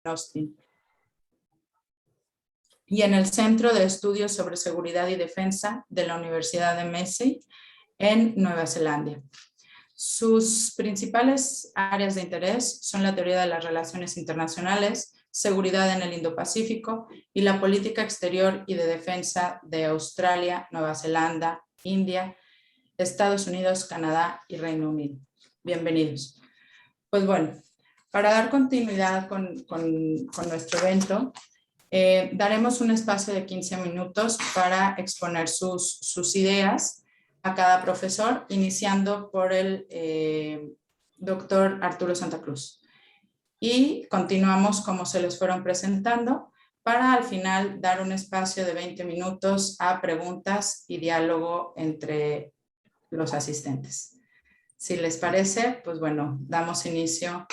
Austin, y en el Centro de Estudios sobre Seguridad y Defensa de la Universidad de Massey en Nueva Zelanda. Sus principales áreas de interés son la teoría de las relaciones internacionales, seguridad en el Indo-Pacífico y la política exterior y de defensa de Australia, Nueva Zelanda, India, Estados Unidos, Canadá y Reino Unido. Bienvenidos. Pues bueno, para dar continuidad con nuestro evento, daremos un espacio de 15 minutos para exponer sus ideas a cada profesor, iniciando por el doctor Arturo Santa Cruz. Y continuamos como se les fueron presentando, para al final dar un espacio de 20 minutos a preguntas y diálogo entre los asistentes. Si les parece, pues bueno, damos inicio.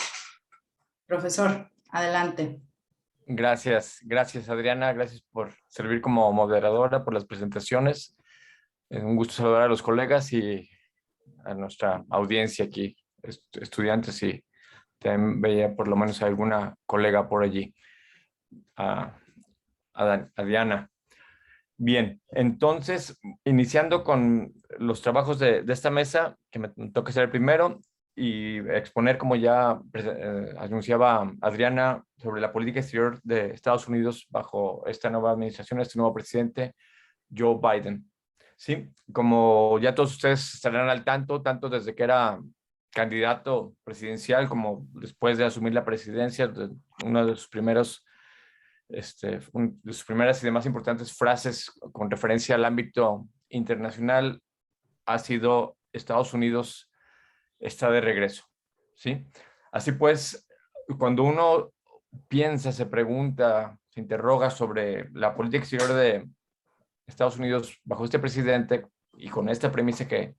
Profesor, adelante. Gracias Adriana, gracias por servir como moderadora, por las presentaciones. Es un gusto saludar a los colegas y a nuestra audiencia aquí, estudiantes, y también veía por lo menos a alguna colega por allí, a Diana. Bien, entonces, iniciando con los trabajos de esta mesa, que me toca ser el primero, y exponer, como ya anunciaba Adriana, sobre la política exterior de Estados Unidos bajo esta nueva administración, este nuevo presidente, Joe Biden. Sí, como ya todos ustedes estarán al tanto desde que era candidato presidencial como después de asumir la presidencia, uno de sus primeros de sus primeras y de más importantes frases con referencia al ámbito internacional ha sido: Estados Unidos está de regreso, ¿sí? Así pues, cuando uno piensa, se pregunta, se interroga sobre la política exterior de Estados Unidos bajo este presidente y con esta premisa que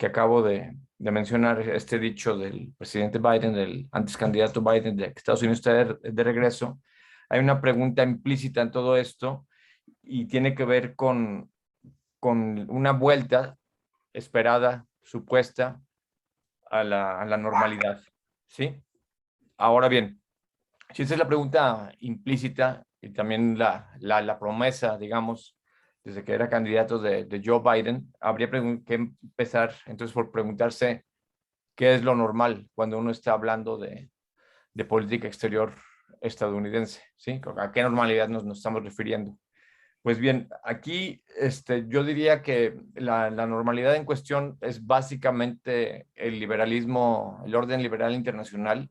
acabo de mencionar, este dicho del presidente Biden, del antes candidato Biden, de que Estados Unidos está de regreso, hay una pregunta implícita en todo esto y tiene que ver con una vuelta esperada, supuesta, a la normalidad, ¿sí? Ahora bien, si esa es la pregunta implícita y también la promesa, digamos, desde que era candidato de Joe Biden, habría que empezar entonces por preguntarse qué es lo normal cuando uno está hablando de política exterior estadounidense, ¿sí? ¿A qué normalidad nos estamos refiriendo? Pues bien, aquí yo diría que la normalidad en cuestión es básicamente el liberalismo, el orden liberal internacional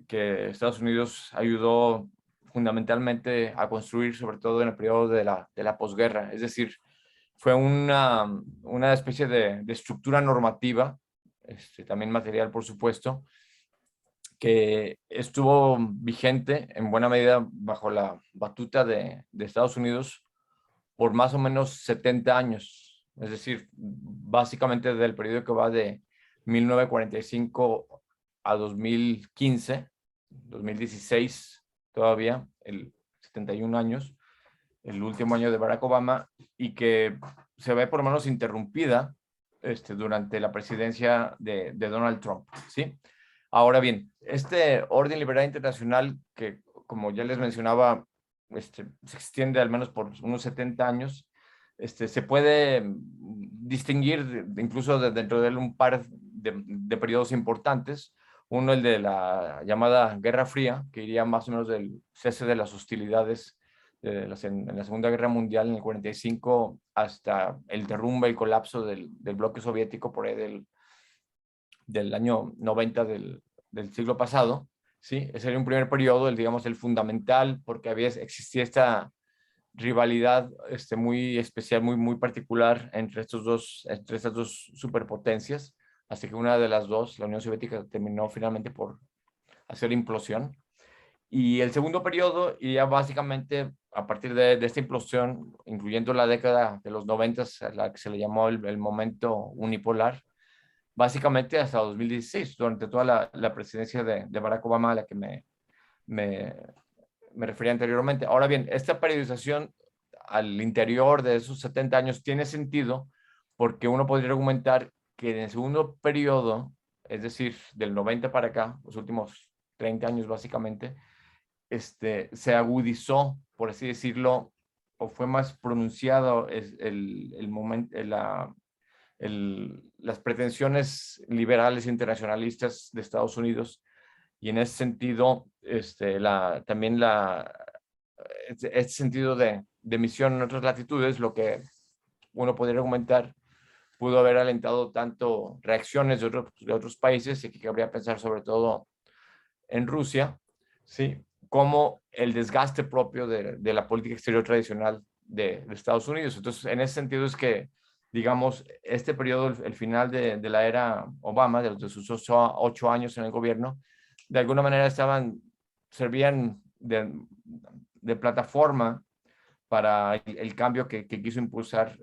que Estados Unidos ayudó fundamentalmente a construir, sobre todo en el periodo de la posguerra. Es decir, fue una especie de estructura normativa, también material, por supuesto, que estuvo vigente en buena medida bajo la batuta de Estados Unidos por más o menos 70 años. Es decir, básicamente del periodo que va de 1945 a 2015, 2016 todavía, 71 años, el último año de Barack Obama, y que se ve por lo menos interrumpida durante la presidencia de Donald Trump, ¿sí? Ahora bien, este orden liberal internacional que, como ya les mencionaba, se extiende al menos por unos 70 años, se puede distinguir incluso dentro de él un par de periodos importantes. Uno, el de la llamada Guerra Fría, que iría más o menos del cese de las hostilidades en la Segunda Guerra Mundial en el 45 hasta el derrumbe, el colapso del bloque soviético por ahí del año 90 del siglo pasado, ¿sí? Ese era un primer periodo, digamos, el fundamental, porque existía esta rivalidad muy especial, muy particular entre estas dos superpotencias, hasta que una de las dos, la Unión Soviética, terminó finalmente por hacer implosión. Y el segundo periodo, y ya básicamente a partir de esta implosión, incluyendo la década de los 90, a la que se le llamó el momento unipolar, básicamente hasta 2016, durante toda la presidencia de Barack Obama, a la que me refería anteriormente. Ahora bien, esta periodización al interior de esos 70 años tiene sentido porque uno podría argumentar que en el segundo periodo, es decir, del 90 para acá, los últimos 30 años básicamente, se agudizó, por así decirlo, o fue más pronunciado el momento, las pretensiones liberales internacionalistas de Estados Unidos, y en ese sentido, también este sentido de misión en otras latitudes, lo que uno podría argumentar, pudo haber alentado tanto reacciones de otros países, y que habría que pensar sobre todo en Rusia, ¿sí? Como el desgaste propio de la política exterior tradicional de Estados Unidos. Entonces, en ese sentido es que, digamos, este periodo, el final de la era Obama, de sus 8 años en el gobierno, de alguna manera servían de plataforma para el cambio que quiso impulsar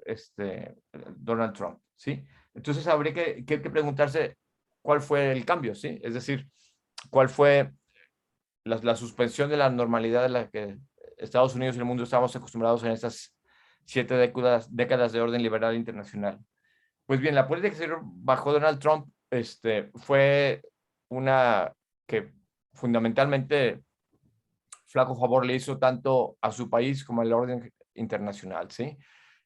Donald Trump, ¿sí? Entonces habría que preguntarse cuál fue el cambio, ¿sí? Es decir, cuál fue la suspensión de la normalidad de la que Estados Unidos y el mundo estábamos acostumbrados en estas 7 décadas de orden liberal internacional. Pues bien, la política exterior bajo Donald Trump fue una que fundamentalmente flaco favor le hizo tanto a su país como al orden internacional, ¿sí?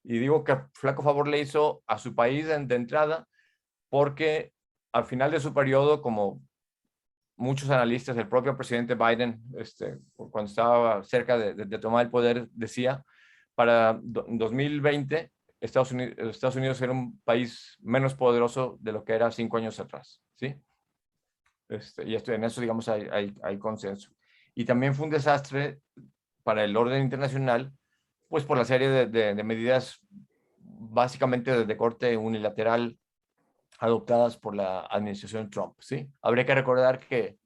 Y digo que flaco favor le hizo a su país de entrada porque al final de su periodo, como muchos analistas, el propio presidente Biden, cuando estaba cerca de tomar el poder, decía, para 2020, Estados Unidos era un país menos poderoso de lo que era 5 años atrás, ¿sí? Y en eso, digamos, hay consenso. Y también fue un desastre para el orden internacional, pues por la serie de medidas básicamente de corte unilateral adoptadas por la administración Trump, ¿sí? Habría que recordar que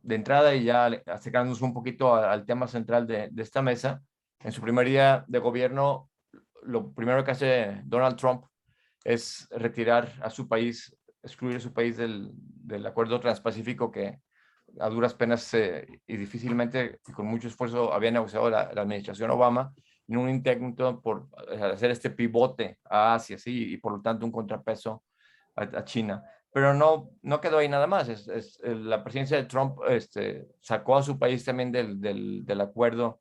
de entrada, y ya acercándonos un poquito al tema central de esta mesa, en su primer día de gobierno, lo primero que hace Donald Trump es retirar a su país, excluir a su país del acuerdo transpacífico que a duras penas y difícilmente y con mucho esfuerzo había negociado la administración Obama, en un intento por hacer este pivote a Asia, ¿sí? Y por lo tanto un contrapeso a China. Pero no quedó ahí nada más. La presidencia de Trump sacó a su país también del acuerdo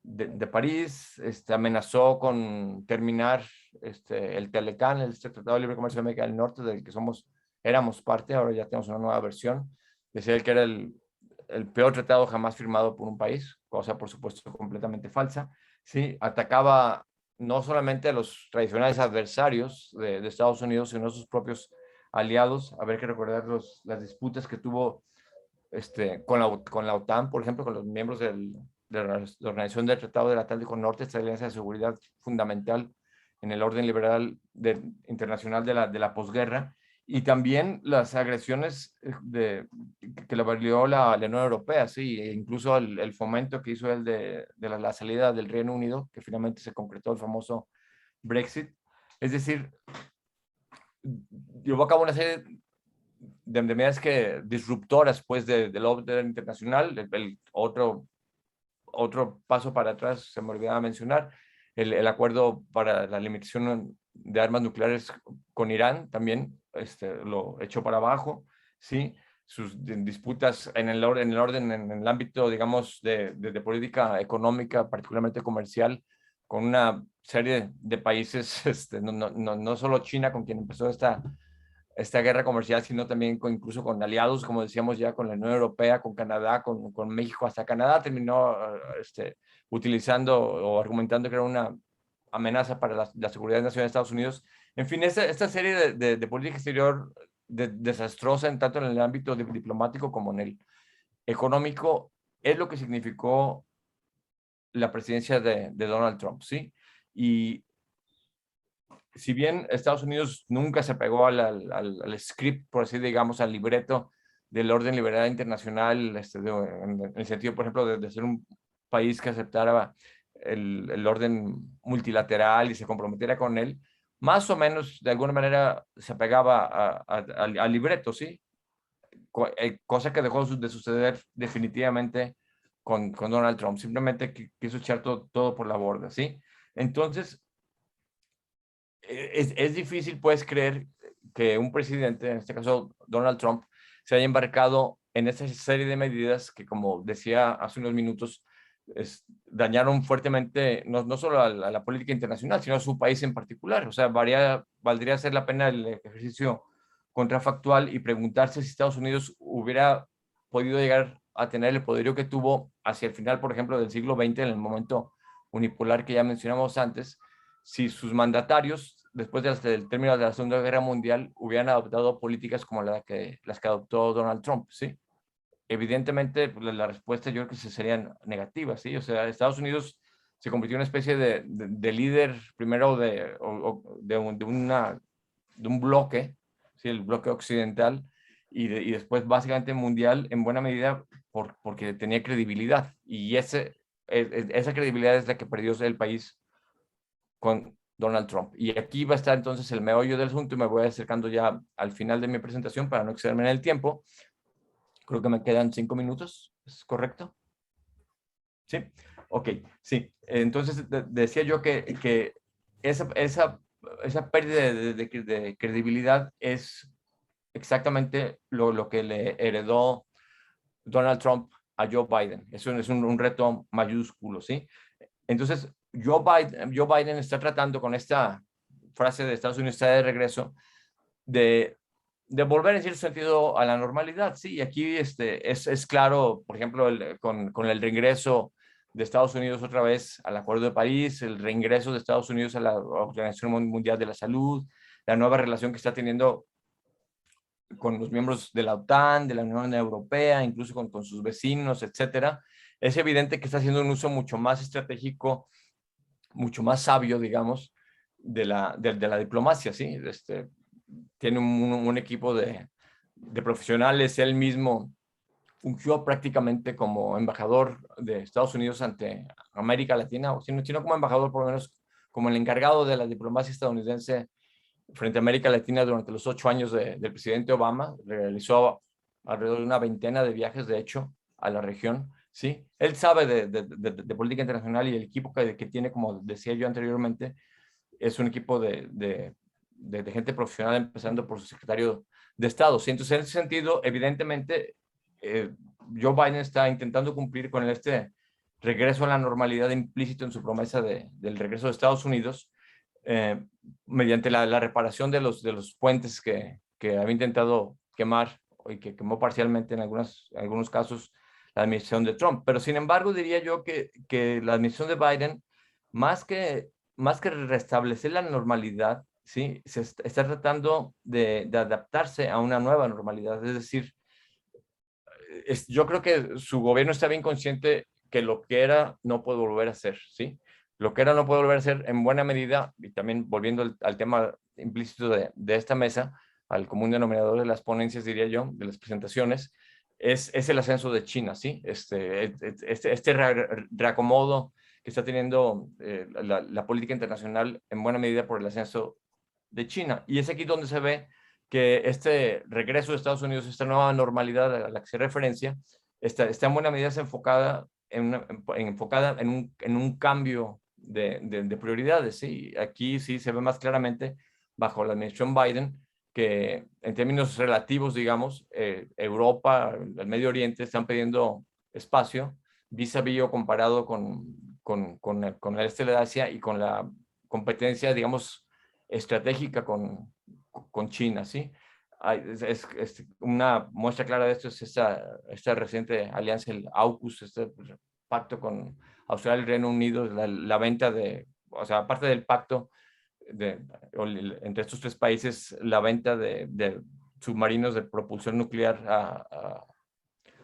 de París, amenazó con terminar el Telecán, el Tratado de Libre Comercio de América del Norte, del que éramos parte, ahora ya tenemos una nueva versión. Decía él que era el peor tratado jamás firmado por un país, cosa por supuesto completamente falsa. Sí, atacaba no solamente a los tradicionales adversarios de Estados Unidos, sino a sus propios aliados. Habrá que recordar las disputas que tuvo con la OTAN, por ejemplo, con los miembros de la Organización del Tratado del Atlántico Norte, esta alianza de seguridad fundamental en el orden liberal internacional de la posguerra, y también las agresiones que le valió la Unión Europea, sí, e incluso el fomento que hizo él de la salida del Reino Unido, que finalmente se concretó el famoso Brexit. Es decir, llevó a cabo una serie de medidas disruptoras pues, del orden internacional. Otro paso para atrás, se me olvidaba mencionar, el acuerdo para la limitación de armas nucleares con Irán también lo echó para abajo, ¿sí? Sus disputas en el orden, en el ámbito, digamos, de política económica, particularmente comercial, con una serie de países, no solo China, con quien empezó esta guerra comercial, sino también incluso con aliados, como decíamos ya, con la Unión Europea, con Canadá, con México. Hasta Canadá terminó utilizando o argumentando que era una amenaza para la seguridad nacional de Estados Unidos. En fin, esta serie de política exterior desastrosa, en tanto en el ámbito diplomático como en el económico, es lo que significó la presidencia de Donald Trump, ¿sí? Y si bien Estados Unidos nunca se pegó al script, por así digamos, al libreto del orden liberal internacional, en el sentido, por ejemplo, de ser un país que aceptara el orden multilateral y se comprometiera con él, más o menos, de alguna manera, se apegaba al libreto, ¿sí? Cosa que dejó de suceder definitivamente con Donald Trump. Simplemente quiso echar todo por la borda, ¿sí? Entonces, es difícil, pues, creer que un presidente, en este caso Donald Trump, se haya embarcado en esa serie de medidas que, como decía hace unos minutos, dañaron fuertemente no solo a la política internacional, sino a su país en particular. O sea, valdría ser la pena el ejercicio contrafactual y preguntarse si Estados Unidos hubiera podido llegar a tener el poderío que tuvo hacia el final, por ejemplo, del siglo XX, en el momento unipolar que ya mencionamos antes, si sus mandatarios, después del término de la Segunda Guerra Mundial, hubieran adoptado políticas como las que adoptó Donald Trump, ¿sí? Evidentemente, pues, la respuesta yo creo que sería negativa, ¿sí? O sea, Estados Unidos se convirtió en una especie de líder, primero de un bloque, ¿sí? El bloque occidental, y después básicamente mundial, en buena medida porque tenía credibilidad. Y esa credibilidad es la que perdió el país con Donald Trump. Y aquí va a estar entonces el meollo del asunto, y me voy acercando ya al final de mi presentación para no excederme en el tiempo. Creo que me quedan 5 minutos, ¿es correcto? Sí, ok, sí. Entonces decía yo que esa pérdida de credibilidad es exactamente lo que le heredó Donald Trump a Joe Biden. Eso es un reto mayúsculo, ¿sí? Entonces, Joe Biden está tratando con esta frase de Estados Unidos está de regreso, de volver en cierto sentido a la normalidad, sí, y aquí es claro, por ejemplo, con el reingreso de Estados Unidos otra vez al Acuerdo de París, el reingreso de Estados Unidos a la Organización Mundial de la Salud, la nueva relación que está teniendo con los miembros de la OTAN, de la Unión Europea, incluso con sus vecinos, etcétera. Es evidente que está haciendo un uso mucho más estratégico, mucho más sabio, digamos, de la diplomacia, ¿sí? Tiene un equipo de profesionales. Él mismo fungió prácticamente como embajador de Estados Unidos ante América Latina, o sino como embajador, por lo menos como el encargado de la diplomacia estadounidense frente a América Latina durante los 8 años del presidente Obama. Realizó alrededor de una veintena de viajes, de hecho, a la región. ¿Sí? Él sabe de política internacional, y el equipo que tiene, como decía yo anteriormente, es un equipo de gente profesional, empezando por su secretario de Estado. ¿Sí? Entonces, en ese sentido, evidentemente, Joe Biden está intentando cumplir con regreso a la normalidad implícito en su promesa del regreso de Estados Unidos, mediante la reparación de los puentes que había intentado quemar, y que quemó parcialmente en algunos casos la administración de Trump. Pero sin embargo, diría yo que la administración de Biden, más que restablecer la normalidad, ¿sí? Se está tratando de adaptarse a una nueva normalidad. Es decir, yo creo que su gobierno está bien consciente que lo que era no puede volver a ser, ¿sí? Lo que era no puede volver a ser, en buena medida, y también volviendo al tema implícito de esta mesa, al común denominador de las ponencias, diría yo, de las presentaciones, es el ascenso de China, ¿sí? Este reacomodo que está teniendo la política internacional, en buena medida por el ascenso de China. Y es aquí donde se ve que este regreso de Estados Unidos, esta nueva normalidad a la que se referencia, está en buena medida enfocada en un cambio de prioridades. ¿Sí? Aquí sí se ve más claramente, bajo la administración Biden, que en términos relativos, digamos, Europa, el Medio Oriente están pidiendo espacio vis a vis, comparado con el este de Asia, y con la competencia, digamos, estratégica con China, ¿sí? Una muestra clara de esto es esta reciente alianza, el AUKUS, este pacto con Australia y Reino Unido, la venta o sea, aparte del pacto entre estos 3 países, la venta de submarinos de propulsión nuclear a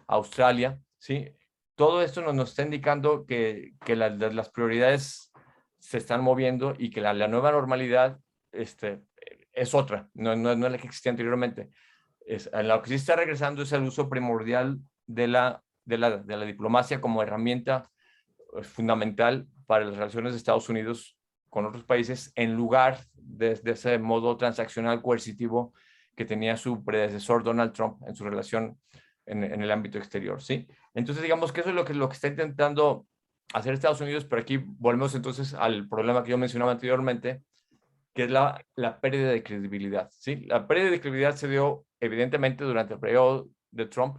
Australia, ¿sí? Todo esto nos está indicando que las prioridades se están moviendo, y que la nueva normalidad es otra, no es la que existía anteriormente. Lo que sí está regresando es el uso primordial de la diplomacia como herramienta fundamental para las relaciones de Estados Unidos con otros países, en lugar de ese modo transaccional coercitivo que tenía su predecesor Donald Trump en su relación en el ámbito exterior, ¿sí? Entonces, digamos que eso es lo que está intentando hacer Estados Unidos, pero aquí volvemos entonces al problema que yo mencionaba anteriormente, que es la pérdida de credibilidad, ¿sí? La pérdida de credibilidad se dio evidentemente durante el periodo de Trump,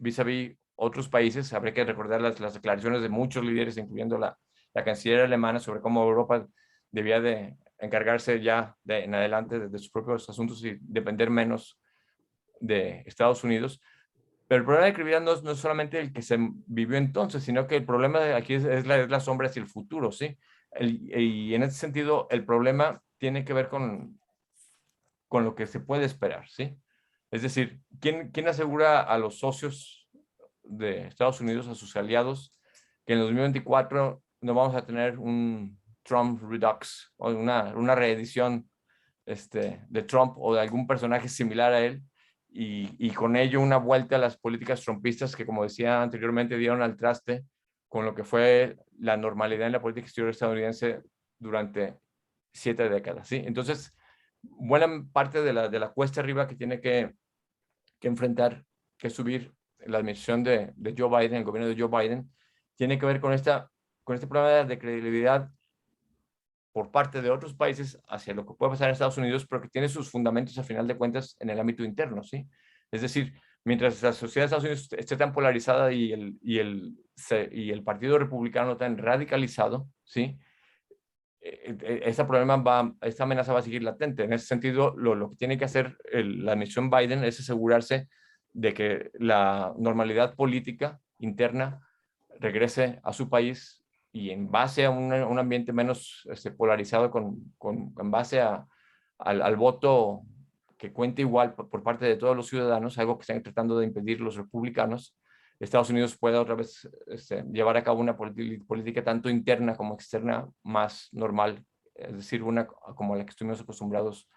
vis a vis otros países. Habría que recordar las declaraciones de muchos líderes, incluyendo la canciller alemana, sobre cómo Europa debía de encargarse ya en adelante de sus propios asuntos y depender menos de Estados Unidos. Pero el problema de credibilidad no es solamente el que se vivió entonces, sino que el problema de aquí es la sombra hacia el futuro, ¿sí? Y en ese sentido, el problema tiene que ver con lo que se puede esperar, ¿sí? Es decir, ¿quién asegura a los socios de Estados Unidos, a sus aliados, que en el 2024 no vamos a tener un Trump Redux o una reedición de Trump o de algún personaje similar a él, y con ello una vuelta a las políticas trumpistas que, como decía anteriormente, dieron al traste con lo que fue la normalidad en la política exterior estadounidense durante 7 décadas, ¿sí? Entonces, buena parte de la cuesta arriba que tiene que enfrentar, que subir la administración de Joe Biden, el gobierno de Joe Biden, tiene que ver con este problema de credibilidad por parte de otros países hacia lo que puede pasar en Estados Unidos, pero que tiene sus fundamentos, a final de cuentas, en el ámbito interno, ¿sí? Es decir, mientras la sociedad de Estados Unidos esté tan polarizada y el Partido Republicano tan radicalizado, ¿sí? Esta amenaza va a seguir latente. En ese sentido, lo que tiene que hacer la administración Biden es asegurarse de que la normalidad política interna regrese a su país, y en base a un ambiente menos polarizado, en base al voto que cuente igual por parte de todos los ciudadanos, algo que están tratando de impedir los republicanos, Estados Unidos pueda otra vez llevar a cabo una política tanto interna como externa más normal, es decir, una como la que estuvimos acostumbrados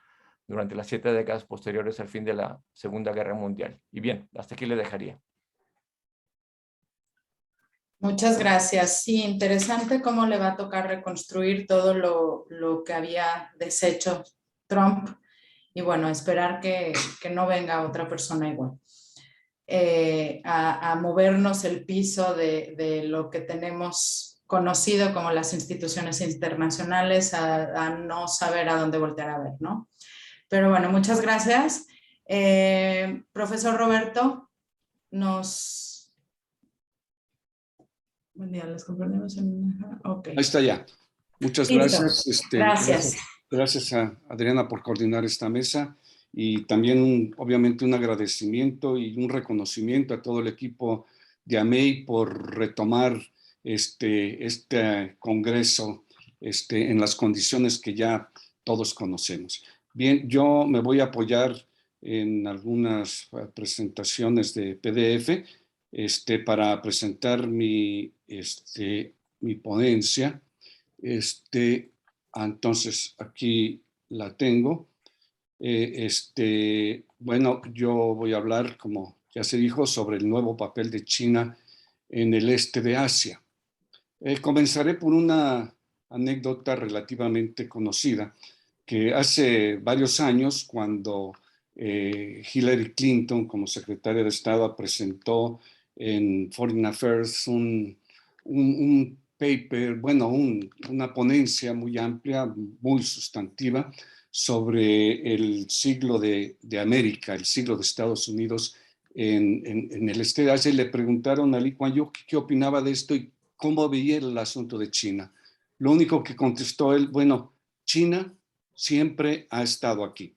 durante las 7 décadas posteriores al fin de la Segunda Guerra Mundial. Y bien, hasta aquí le dejaría. Muchas gracias. Sí, interesante cómo le va a tocar reconstruir todo lo que había deshecho Trump, y bueno, esperar que no venga otra persona igual. A movernos el piso de lo que tenemos conocido como las instituciones internacionales, a no saber a dónde voltear a ver, ¿no? Pero bueno, muchas gracias. Profesor Roberto, Buen día, les comprendemos Okay. Ahí está ya. Muchas Listo. gracias. Gracias. Gracias a Adriana por coordinar esta mesa, y también obviamente un agradecimiento y un reconocimiento a todo el equipo de AMEI por retomar este congreso en las condiciones que ya todos conocemos. Bien, yo me voy a apoyar en algunas presentaciones de PDF para presentar mi ponencia. Entonces, aquí la tengo. Bueno, yo voy a hablar, como ya se dijo, sobre el nuevo papel de China en el este de Asia. Comenzaré por una anécdota relativamente conocida, que hace varios años, cuando Hillary Clinton, como secretaria de Estado, presentó en Foreign Affairs un paper, bueno, una ponencia muy amplia, muy sustantiva, sobre el siglo de América, el siglo de Estados Unidos en el este de Asia, y le preguntaron a Lee Kuan Yew qué opinaba de esto y cómo veía el asunto de China. Lo único que contestó él, bueno, China siempre ha estado aquí.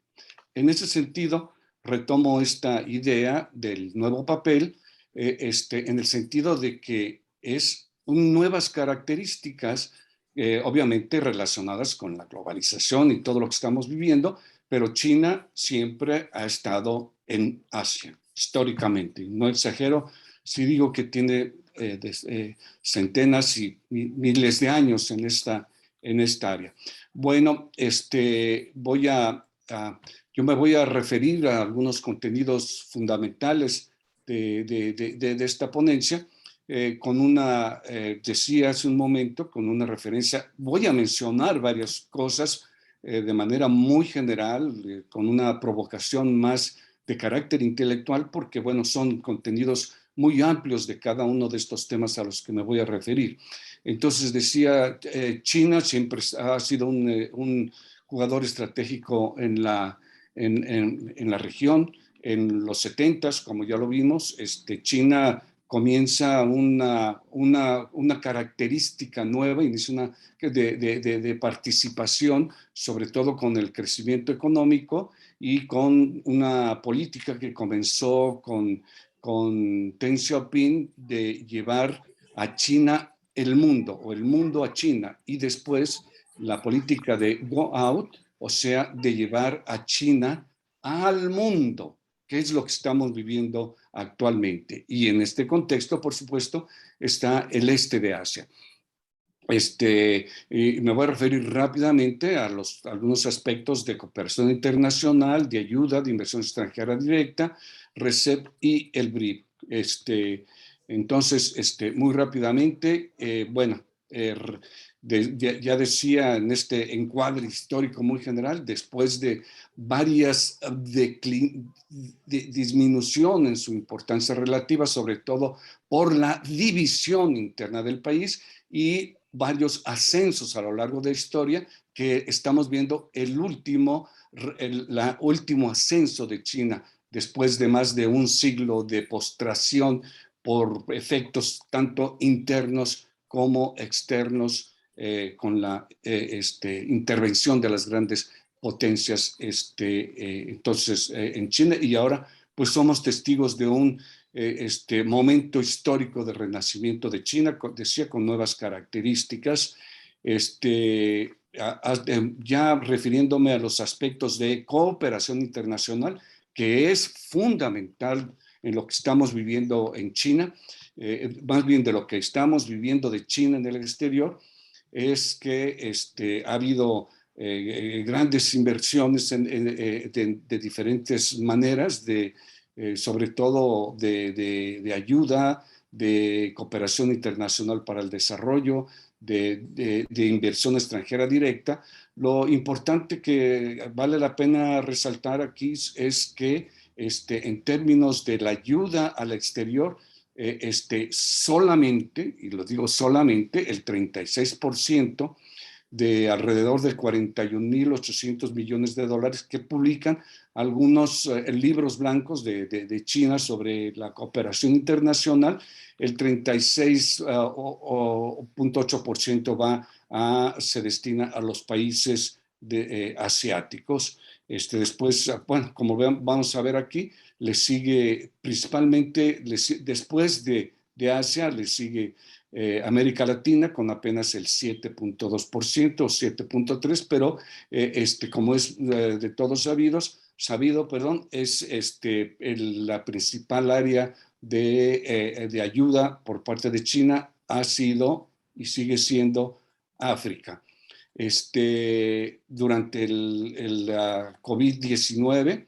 En ese sentido, retomo esta idea del nuevo papel, en el sentido de que es nuevas características, obviamente relacionadas con la globalización y todo lo que estamos viviendo, pero China siempre ha estado en Asia, históricamente. No exagero si digo que tiene centenas y miles de años en esta área. Bueno, yo me voy a referir a algunos contenidos fundamentales de esta ponencia, decía hace un momento, con una referencia. Voy a mencionar varias cosas de manera muy general, con una provocación más de carácter intelectual, porque, bueno, son contenidos muy amplios de cada uno de estos temas a los que me voy a referir. Entonces, decía, China siempre ha sido un jugador estratégico en la región, en los 70s, como ya lo vimos, China comienza una característica nueva, inicia de participación, sobre todo con el crecimiento económico y con una política que comenzó con Deng Xiaoping de llevar a China el mundo, o el mundo a China, y después la política de go out, o sea, de llevar a China al mundo, que es lo que estamos viviendo actualmente. Y en este contexto, por supuesto, está el este de Asia. Me voy a referir rápidamente a algunos aspectos de cooperación internacional, de ayuda, de inversión extranjera directa, RCEP y el BRIC. Entonces, muy rápidamente, ya decía en este encuadre histórico muy general, después de varias disminución en su importancia relativa, sobre todo por la división interna del país y varios ascensos a lo largo de la historia, que estamos viendo el último ascenso de China después de más de un siglo de postración por efectos tanto internos como externos, con la intervención de las grandes potencias entonces en China, y ahora pues somos testigos de un momento histórico de renacimiento de China, decía, con nuevas características. Ya refiriéndome a los aspectos de cooperación internacional, que es fundamental en lo que estamos viviendo en China, más bien de lo que estamos viviendo de China en el exterior, es que ha habido grandes inversiones de diferentes maneras, sobre todo de ayuda, de cooperación internacional para el desarrollo, de inversión extranjera directa. Lo importante que vale la pena resaltar aquí es que en términos de la ayuda al exterior, solamente, y lo digo solamente, el 36% de alrededor de 41.800 millones de dólares que publican algunos libros blancos de China sobre la cooperación internacional, el 36.8% se destina a los países asiáticos. Después, bueno, como vamos a ver aquí, le sigue principalmente, después de Asia, le sigue América Latina con apenas el 7.2% o 7.3%, pero como es de todos sabido, es la principal área de ayuda por parte de China ha sido y sigue siendo África. Durante la COVID-19,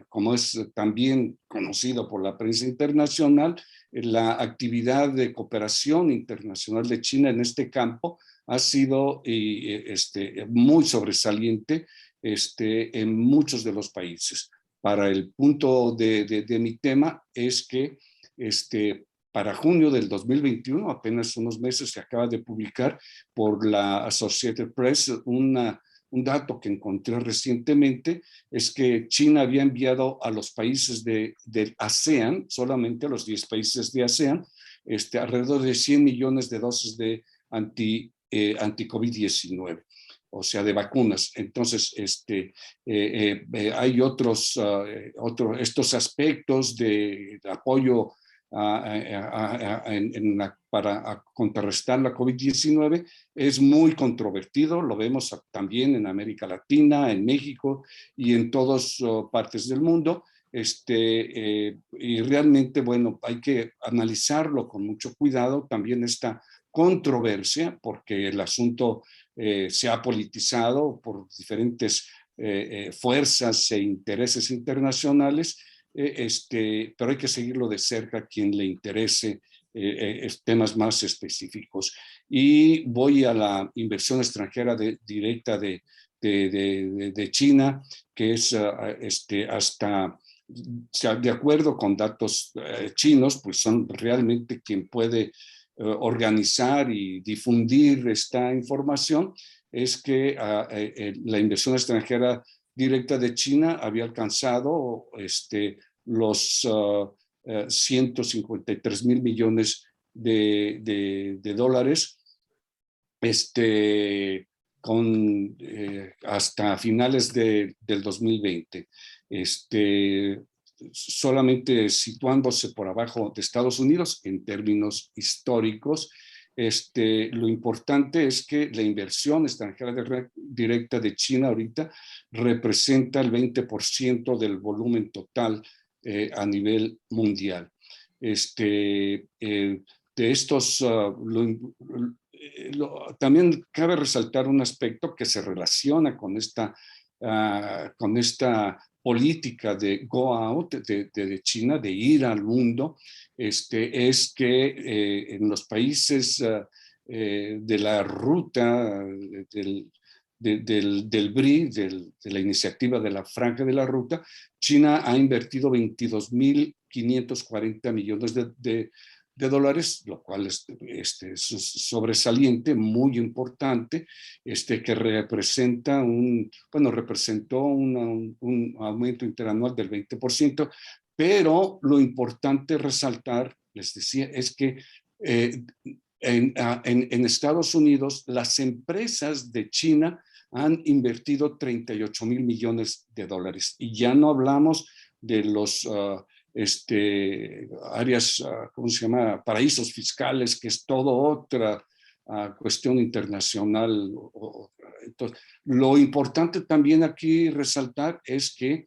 como es también conocido por la prensa internacional, la actividad de cooperación internacional de China en este campo ha sido muy sobresaliente en muchos de los países. Para el punto de mi tema es que para junio del 2021, apenas unos meses, se acaba de publicar por la Associated Press un dato que encontré recientemente, es que China había enviado a los países del ASEAN, solamente a los 10 países de ASEAN, alrededor de 100 millones de dosis de anti-COVID-19, o sea, de vacunas. Entonces, hay estos aspectos de apoyo para contrarrestar la COVID-19 es muy controvertido, lo vemos también en América Latina, en México y en todas partes del mundo. Y realmente, bueno, hay que analizarlo con mucho cuidado, también esta controversia, porque el asunto se ha politizado por diferentes fuerzas e intereses internacionales, pero hay que seguirlo de cerca a quien le interese temas más específicos. Y voy a la inversión extranjera directa de China, que es hasta, de acuerdo con datos chinos, pues son realmente quien puede organizar y difundir esta información, es que la inversión extranjera directa de China había alcanzado los 153 mil millones de dólares hasta finales del 2020. Solamente situándose por abajo de Estados Unidos en términos históricos. Lo importante es que la inversión extranjera directa de China ahorita representa el 20% del volumen total a nivel mundial. De estos, también cabe resaltar un aspecto que se relaciona con esta política de go out de China, de ir al mundo, es que en los países de la ruta del BRI, de la iniciativa de la Franja de la Ruta, China ha invertido 22.540 millones de dólares, lo cual es sobresaliente, muy importante, que representa representó un aumento interanual del 20%, pero lo importante resaltar, les decía, es que en Estados Unidos las empresas de China han invertido 38 mil millones de dólares y ya no hablamos de los áreas, ¿cómo se llama? Paraísos fiscales, que es toda otra cuestión internacional. Entonces, lo importante también aquí resaltar es que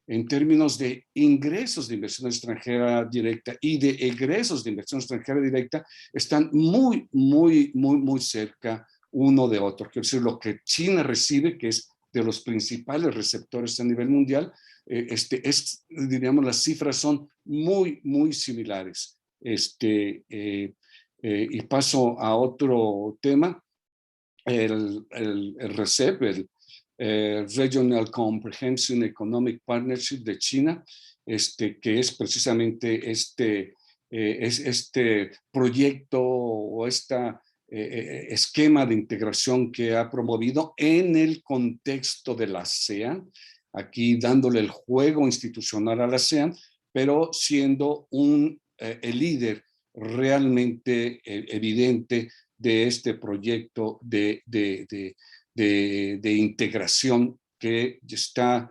en términos de ingresos de inversión extranjera directa y de egresos de inversión extranjera directa, están muy, muy, muy, muy cerca uno de otro. Quiero decir, lo que China recibe, que es de los principales receptores a nivel mundial, diríamos, las cifras son muy, muy similares. Y paso a otro tema, el RCEP, el Regional Comprehensive Economic Partnership de China, que es precisamente este proyecto o esquema de integración que ha promovido en el contexto de la ASEAN, aquí dándole el juego institucional a la ASEAN, pero siendo el líder realmente evidente de este proyecto de integración que está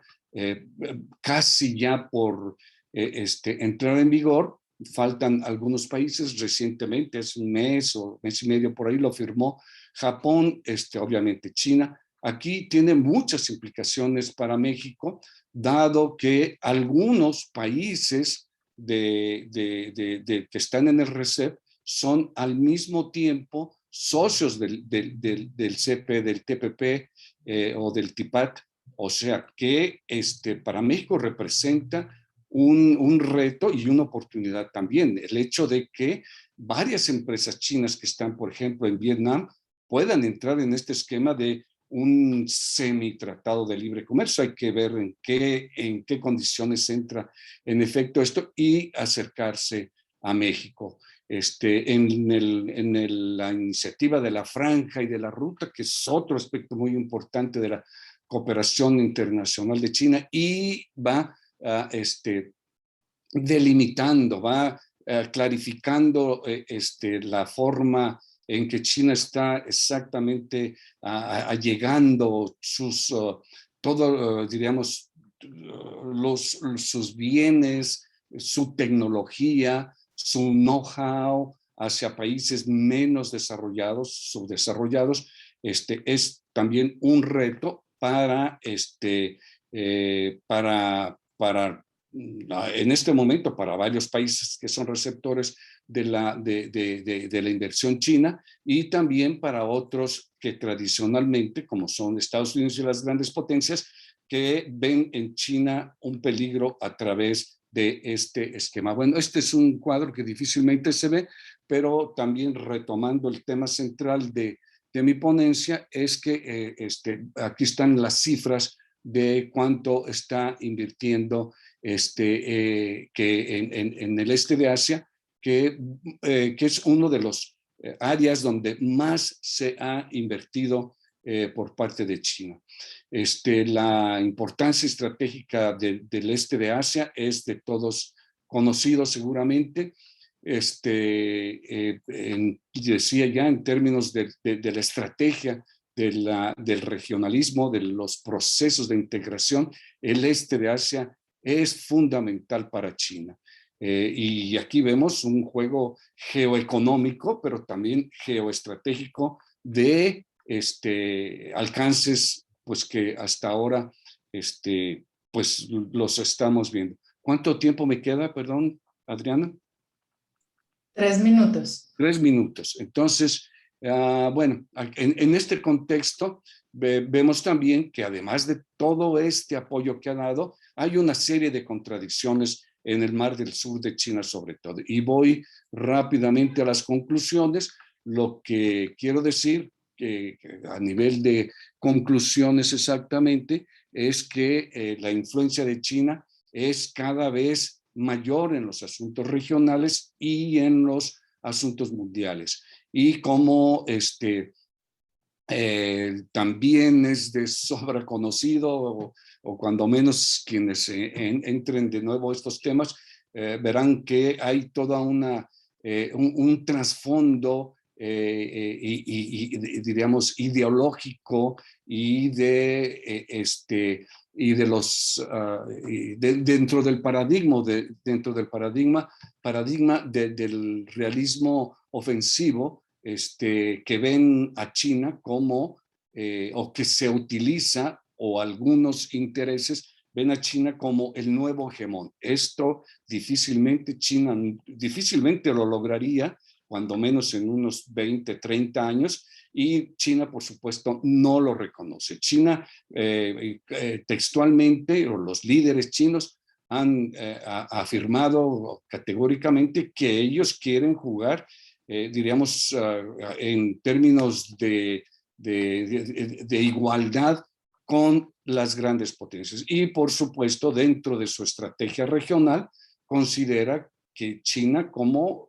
casi ya por entrar en vigor. Faltan algunos países, recientemente, hace un mes o mes y medio por ahí, lo firmó Japón, obviamente China. Aquí tiene muchas implicaciones para México, dado que algunos países que están en el RCEP son al mismo tiempo socios del CP, del TPP o del TIPAC. O sea que para México representa un reto y una oportunidad también. El hecho de que varias empresas chinas que están, por ejemplo, en Vietnam, puedan entrar en este esquema de un semitratado de libre comercio. Hay que ver en qué condiciones entra en efecto esto y acercarse a México. La iniciativa de la Franja y de la Ruta, que es otro aspecto muy importante de la cooperación internacional de China, y va delimitando, va clarificando la forma en que China está exactamente allegando diríamos, sus bienes, su tecnología, su know-how hacia países menos desarrollados, subdesarrollados. Es también un reto para en este momento, para varios países que son receptores de la inversión china, y también para otros que tradicionalmente, como son Estados Unidos y las grandes potencias, que ven en China un peligro a través de este esquema. Bueno, este es un cuadro que difícilmente se ve, pero también retomando el tema central de mi ponencia, es que aquí están las cifras de cuánto está invirtiendo que en el este de Asia, que es uno de los áreas donde más se ha invertido por parte de China. La importancia estratégica del este de Asia es de todos conocido seguramente. Decía ya en términos de la estrategia del regionalismo, de los procesos de integración, el este de Asia es fundamental para China. Y aquí vemos un juego geoeconómico, pero también geoestratégico de alcances pues que hasta ahora pues los estamos viendo. ¿Cuánto tiempo me queda, perdón, Adriana? 3 minutos. 3 minutos. Entonces, bueno, en este contexto vemos también que además de todo este apoyo que ha dado, hay una serie de contradicciones en el Mar del Sur de China sobre todo. Y voy rápidamente a las conclusiones. Lo que quiero decir que a nivel de conclusiones exactamente es que la influencia de China es cada vez mayor en los asuntos regionales y en los asuntos mundiales. Y como también es de sobra conocido, o cuando menos quienes entren de nuevo a estos temas, verán que hay toda un trasfondo diríamos ideológico y de los dentro del paradigma del realismo ofensivo, que ven a China como o que se utiliza, o algunos intereses ven a China como el nuevo hegemón. Esto difícilmente lo lograría, cuando menos en unos 20, 30 años, y China, por supuesto, no lo reconoce. China, textualmente, o los líderes chinos han afirmado categóricamente que ellos quieren jugar, diríamos, en términos de igualdad con las grandes potencias. Y, por supuesto, dentro de su estrategia regional, considera que China como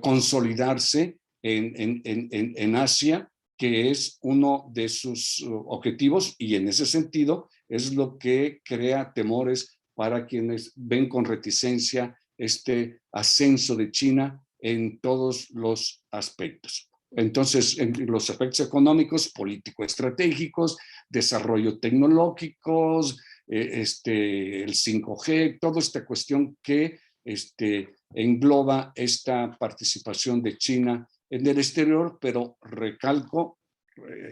consolidarse en Asia, que es uno de sus objetivos, y en ese sentido es lo que crea temores para quienes ven con reticencia este ascenso de China en todos los aspectos. Entonces, en los aspectos económicos, político-estratégicos, desarrollo tecnológicos, el 5G, toda esta cuestión que engloba esta participación de China en el exterior, pero recalco,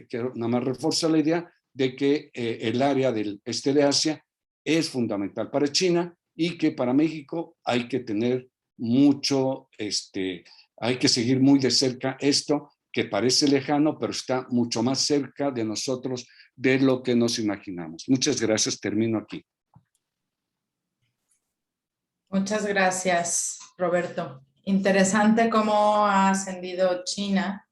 quiero nada más reforzar la idea de que el área del este de Asia es fundamental para China, y que para México hay que tener mucho, hay que seguir muy de cerca esto, que parece lejano, pero está mucho más cerca de nosotros de lo que nos imaginamos. Muchas gracias, termino aquí. Muchas gracias, Roberto. Interesante cómo ha ascendido China,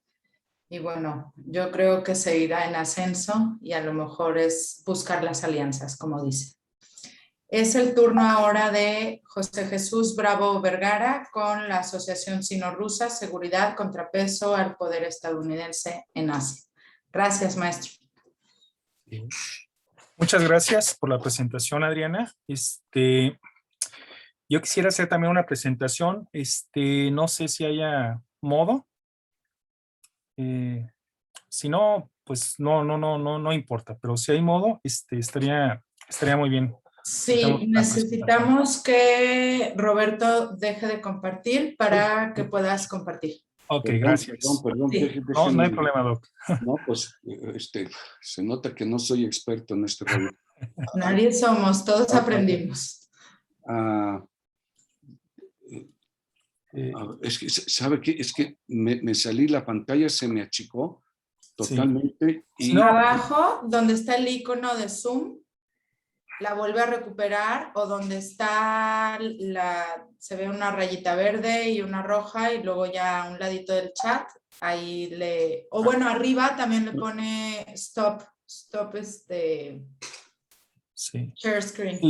y bueno, yo creo que seguirá en ascenso, y a lo mejor es buscar las alianzas, como dice. Es el turno ahora de José Jesús Bravo Vergara con la Asociación Sino-Rusa Seguridad Contrapeso al Poder Estadounidense en Asia. Gracias, maestro. Muchas gracias por la presentación, Adriana. Yo quisiera hacer también una presentación. No sé si haya modo. Si no, pues no importa. Pero si hay modo, estaría muy bien. Sí, necesitamos que Roberto deje de compartir para que puedas compartir. Ok, gracias. Perdón, Sí. No hay problema, Doc. No, pues se nota que no soy experto en este rollo. Nadie somos, todos aprendimos. Es que, ¿sabe qué? Es que me salí, la pantalla se me achicó totalmente. Sí. Y No. Abajo, donde está el icono de Zoom, la vuelve a recuperar, o donde está se ve una rayita verde y una roja, y luego ya a un ladito del chat, ahí o bueno, arriba también le pone stop Sí. share screen.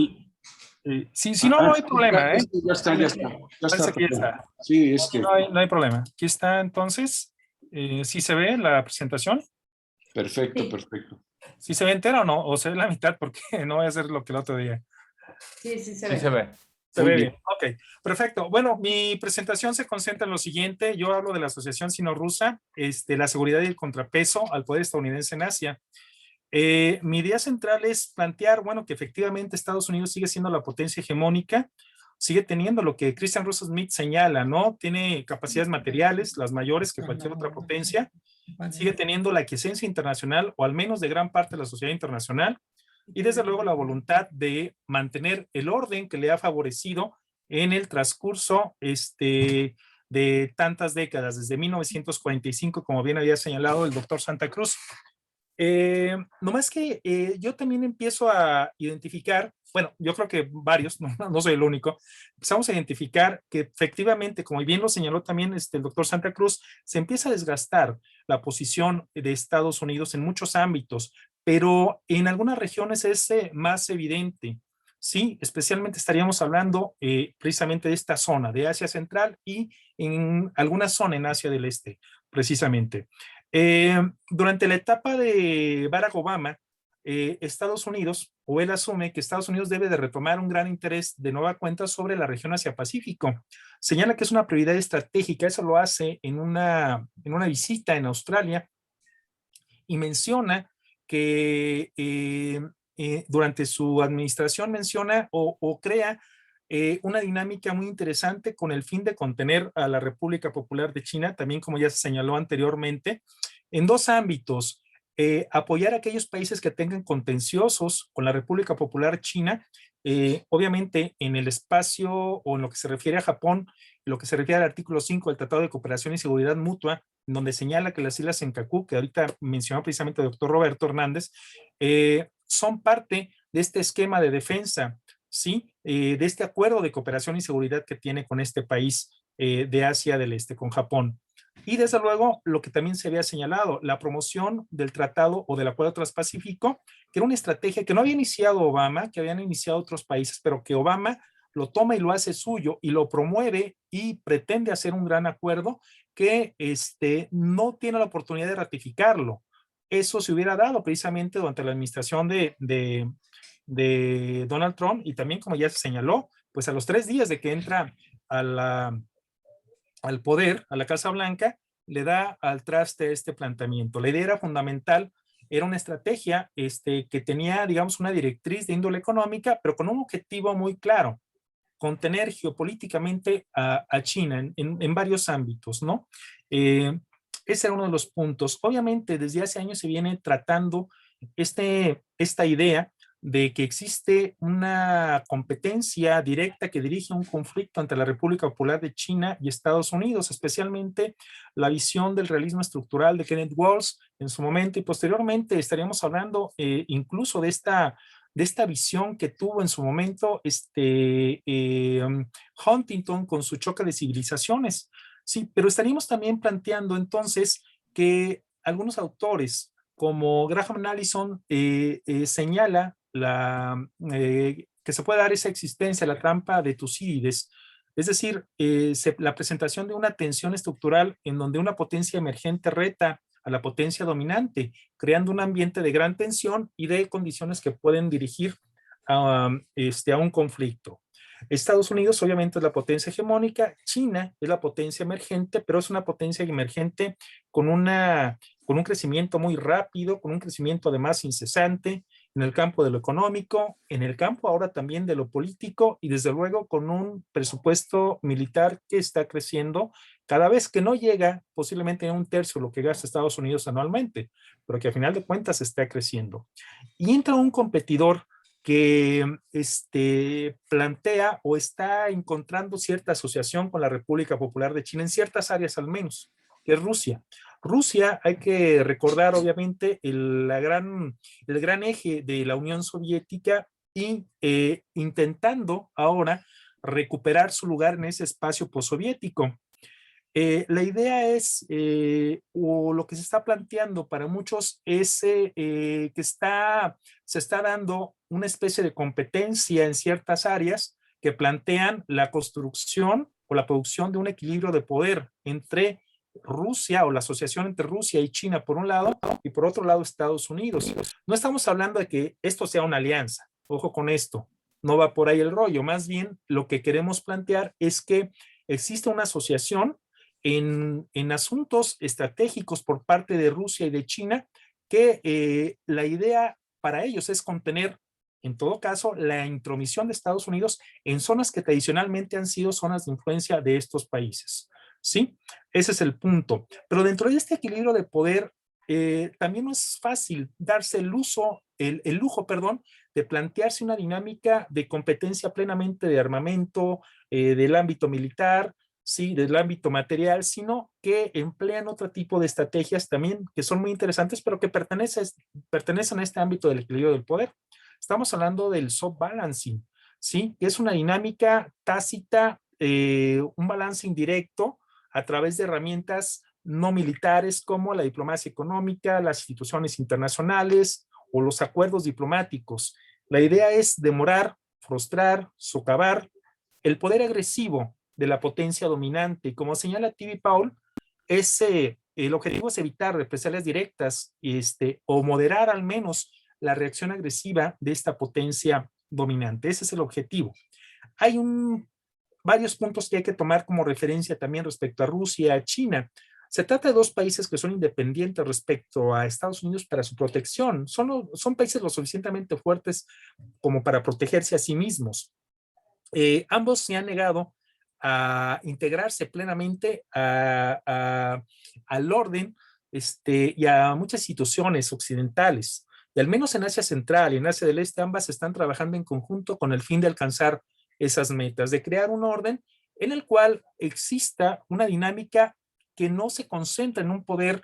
Sí, no hay problema, Ya está. Parece que ya está. Sí, es que... No hay problema. Aquí está, entonces. ¿Sí se ve la presentación? Perfecto, Sí. perfecto. ¿Sí se ve entera o no? ¿O se ve la mitad? Porque no voy a hacer lo que el otro día. Sí, sí se Sí ve. se ve. Se Muy ve bien. bien. Ok, perfecto. Bueno, mi presentación se concentra en lo siguiente. Yo hablo de la Asociación Sino-Rusa, la seguridad y el contrapeso al poder estadounidense en Asia. Mi idea central es plantear, bueno, que efectivamente Estados Unidos sigue siendo la potencia hegemónica, sigue teniendo lo que Christian Russell Smith señala, ¿no? Tiene capacidades materiales, las mayores que cualquier otra potencia, sigue teniendo la aquiescencia internacional, o al menos de gran parte de la sociedad internacional, y desde luego la voluntad de mantener el orden que le ha favorecido en el transcurso de tantas décadas, desde 1945, como bien había señalado el doctor Santa Cruz. No más que yo también empiezo a identificar, bueno, yo creo que varios, no soy el único, empezamos a identificar que efectivamente, como bien lo señaló también el doctor Santa Cruz, se empieza a desgastar la posición de Estados Unidos en muchos ámbitos, pero en algunas regiones es más evidente. Sí, especialmente estaríamos hablando precisamente de esta zona de Asia Central y en alguna zona en Asia del Este, precisamente. Durante la etapa de Barack Obama, Estados Unidos, o él asume que Estados Unidos debe de retomar un gran interés de nueva cuenta sobre la región Asia-Pacífico. Señala que es una prioridad estratégica, eso lo hace en una visita en Australia, y menciona que durante su administración menciona o crea una dinámica muy interesante con el fin de contener a la República Popular de China, también como ya se señaló anteriormente, en dos ámbitos. Apoyar a aquellos países que tengan contenciosos con la República Popular China, obviamente en el espacio o en lo que se refiere a Japón, lo que se refiere al artículo 5 del Tratado de Cooperación y Seguridad Mutua, donde señala que las islas Senkaku, que ahorita mencionó precisamente el doctor Roberto Hernández, son parte de este esquema de defensa, ¿sí? De este acuerdo de cooperación y seguridad que tiene con este país de Asia del Este, con Japón. Y desde luego, lo que también se había señalado, la promoción del tratado o del acuerdo transpacífico, que era una estrategia que no había iniciado Obama, que habían iniciado otros países, pero que Obama lo toma y lo hace suyo y lo promueve y pretende hacer un gran acuerdo que no tiene la oportunidad de ratificarlo. Eso se hubiera dado precisamente durante la administración de Donald Trump, y también, como ya se señaló, pues a los 3 días de que entra al poder, a la Casa Blanca, le da al traste este planteamiento. La idea era fundamental, era una estrategia que tenía, digamos, una directriz de índole económica, pero con un objetivo muy claro: contener geopolíticamente a China en varios ámbitos, ¿no? Ese era uno de los puntos. Obviamente, desde hace años se viene tratando esta idea de que existe una competencia directa que dirige un conflicto entre la República Popular de China y Estados Unidos, especialmente la visión del realismo estructural de Kenneth Walsh en su momento, y posteriormente estaríamos hablando incluso de esta visión que tuvo en su momento Huntington con su choque de civilizaciones. Sí, pero estaríamos también planteando entonces que algunos autores como Graham Allison señala que se puede dar esa existencia, la trampa de Tucídides, es decir, la presentación de una tensión estructural en donde una potencia emergente reta a la potencia dominante, creando un ambiente de gran tensión y de condiciones que pueden dirigir a un conflicto. Estados Unidos obviamente es la potencia hegemónica, China es la potencia emergente, pero es una potencia emergente con un crecimiento muy rápido, con un crecimiento además incesante en el campo de lo económico, en el campo ahora también de lo político, y desde luego con un presupuesto militar que está creciendo cada vez, que no llega posiblemente a 1/3 lo que gasta Estados Unidos anualmente, pero que a final de cuentas está creciendo. Y entra un competidor que plantea o está encontrando cierta asociación con la República Popular de China en ciertas áreas al menos, que es Rusia. Rusia, hay que recordar obviamente el gran eje de la Unión Soviética, y intentando ahora recuperar su lugar en ese espacio postsoviético. La idea es, o lo que se está planteando para muchos es que se está dando una especie de competencia en ciertas áreas que plantean la construcción o la producción de un equilibrio de poder entre Rusia o la asociación entre Rusia y China por un lado y por otro lado Estados Unidos. No estamos hablando de que esto sea una alianza, ojo con esto, no va por ahí el rollo, más bien lo que queremos plantear es que existe una asociación en asuntos estratégicos por parte de Rusia y de China que la idea para ellos es contener en todo caso la intromisión de Estados Unidos en zonas que tradicionalmente han sido zonas de influencia de estos países. ¿Sí? Ese es el punto. Pero dentro de este equilibrio de poder, también no es fácil darse el lujo, perdón, de plantearse una dinámica de competencia plenamente de armamento, del ámbito militar, sí, del ámbito material, sino que emplean otro tipo de estrategias también que son muy interesantes, pero que pertenecen a este ámbito del equilibrio del poder. Estamos hablando del soft balancing, ¿sí? Que es una dinámica tácita, un balance indirecto a través de herramientas no militares como la diplomacia económica, las instituciones internacionales o los acuerdos diplomáticos. La idea es demorar, frustrar, socavar el poder agresivo de la potencia dominante. Y como señala T.B. Paul, el objetivo es evitar represalias directas o moderar al menos la reacción agresiva de esta potencia dominante. Ese es el objetivo. Hay varios puntos que hay que tomar como referencia también respecto a Rusia y a China. Se trata de dos países que son independientes respecto a Estados Unidos para su protección. Son países lo suficientemente fuertes como para protegerse a sí mismos. Ambos se han negado a integrarse plenamente al orden y a muchas instituciones occidentales. Y al menos en Asia Central y en Asia del Este, ambas están trabajando en conjunto con el fin de alcanzar esas metas, de crear un orden en el cual exista una dinámica que no se concentra en un poder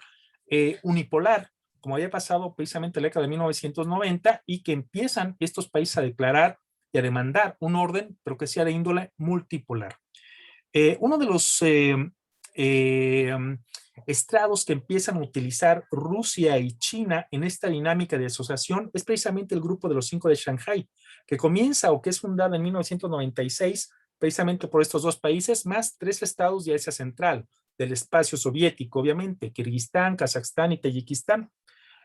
unipolar, como había pasado precisamente en la década de 1990, y que empiezan estos países a declarar y a demandar un orden, pero que sea de índole multipolar. Uno de los estrados que empiezan a utilizar Rusia y China en esta dinámica de asociación es precisamente el Grupo de los Cinco de Shanghái, que comienza o que es fundada en 1996 precisamente por estos dos países, más 3 estados de Asia Central, del espacio soviético, obviamente, Kirguistán, Kazajstán y Tayikistán.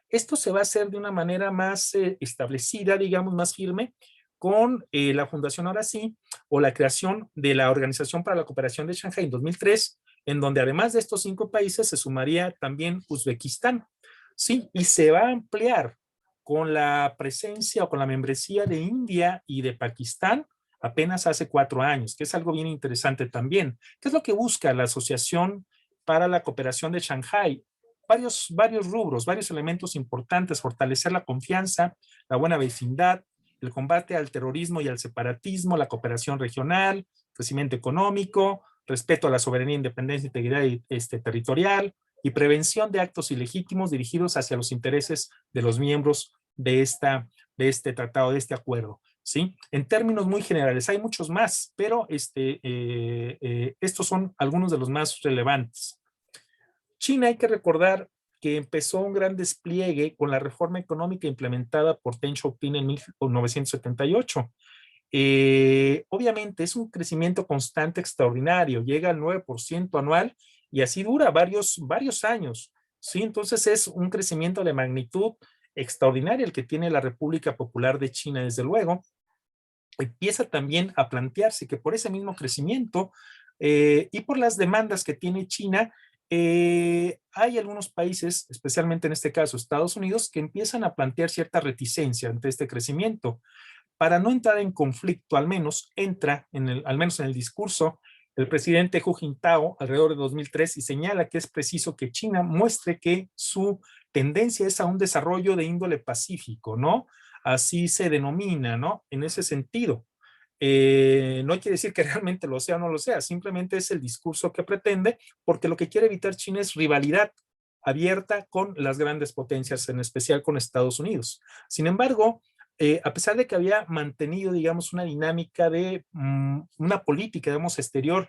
Esto se va a hacer de una manera más establecida, digamos, más firme, con la fundación ahora sí, o la creación de la Organización para la Cooperación de Shanghái en 2003, en donde además de estos 5 países se sumaría también Uzbekistán, ¿sí? Y se va a ampliar con la presencia o con la membresía de India y de Pakistán apenas hace 4 años, que es algo bien interesante también. ¿Qué es lo que busca la Asociación para la Cooperación de Shanghái? Varios rubros, varios elementos importantes: fortalecer la confianza, la buena vecindad, el combate al terrorismo y al separatismo, la cooperación regional, crecimiento económico, respeto a la soberanía, independencia, integridad territorial y prevención de actos ilegítimos dirigidos hacia los intereses de los miembros de este tratado, de este acuerdo, ¿sí? En términos muy generales, hay muchos más, pero estos son algunos de los más relevantes. China, hay que recordar que empezó un gran despliegue con la reforma económica implementada por Deng Xiaoping en 1978. Obviamente es un crecimiento constante extraordinario, llega al 9% anual y así dura varios años, ¿sí? Entonces es un crecimiento de magnitud extraordinaria el que tiene la República Popular de China, desde luego. Empieza también a plantearse que por ese mismo crecimiento y por las demandas que tiene China, hay algunos países, especialmente en este caso Estados Unidos, que empiezan a plantear cierta reticencia ante este crecimiento. Para no entrar en conflicto, al menos al menos en el discurso, el presidente Hu Jintao alrededor de 2003 y señala que es preciso que China muestre que su tendencia es a un desarrollo de índole pacífico, ¿no? Así se denomina, ¿no? En ese sentido. No quiere decir que realmente lo sea o no lo sea, simplemente es el discurso que pretende, porque lo que quiere evitar China es rivalidad abierta con las grandes potencias, en especial con Estados Unidos. Sin embargo, a pesar de que había mantenido, digamos, una dinámica de una política, digamos, exterior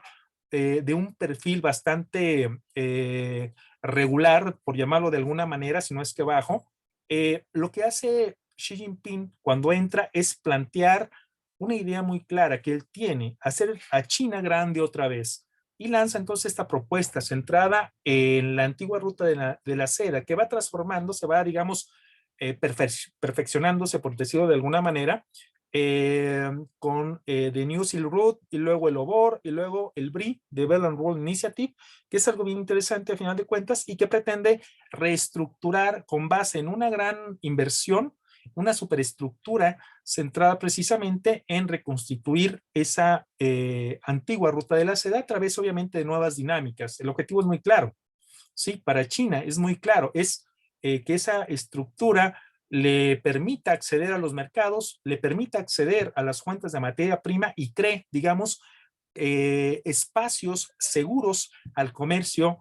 de un perfil bastante regular, por llamarlo de alguna manera, si no es que bajo, lo que hace Xi Jinping cuando entra es plantear una idea muy clara que él tiene: hacer a China grande otra vez, y lanza entonces esta propuesta centrada en la antigua ruta de la seda, que va transformándose, va, digamos, perfeccionándose, por decirlo de alguna manera, con The New Silk Route, y luego el OBOR, y luego el BRI, The Belt and Road Initiative, que es algo bien interesante a final de cuentas, y que pretende reestructurar con base en una gran inversión, una superestructura centrada precisamente en reconstituir esa antigua ruta de la seda a través, obviamente, de nuevas dinámicas. El objetivo es muy claro, ¿sí? Para China es muy claro, es que esa estructura le permita acceder a los mercados, le permita acceder a las fuentes de materia prima y cree, digamos, espacios seguros al comercio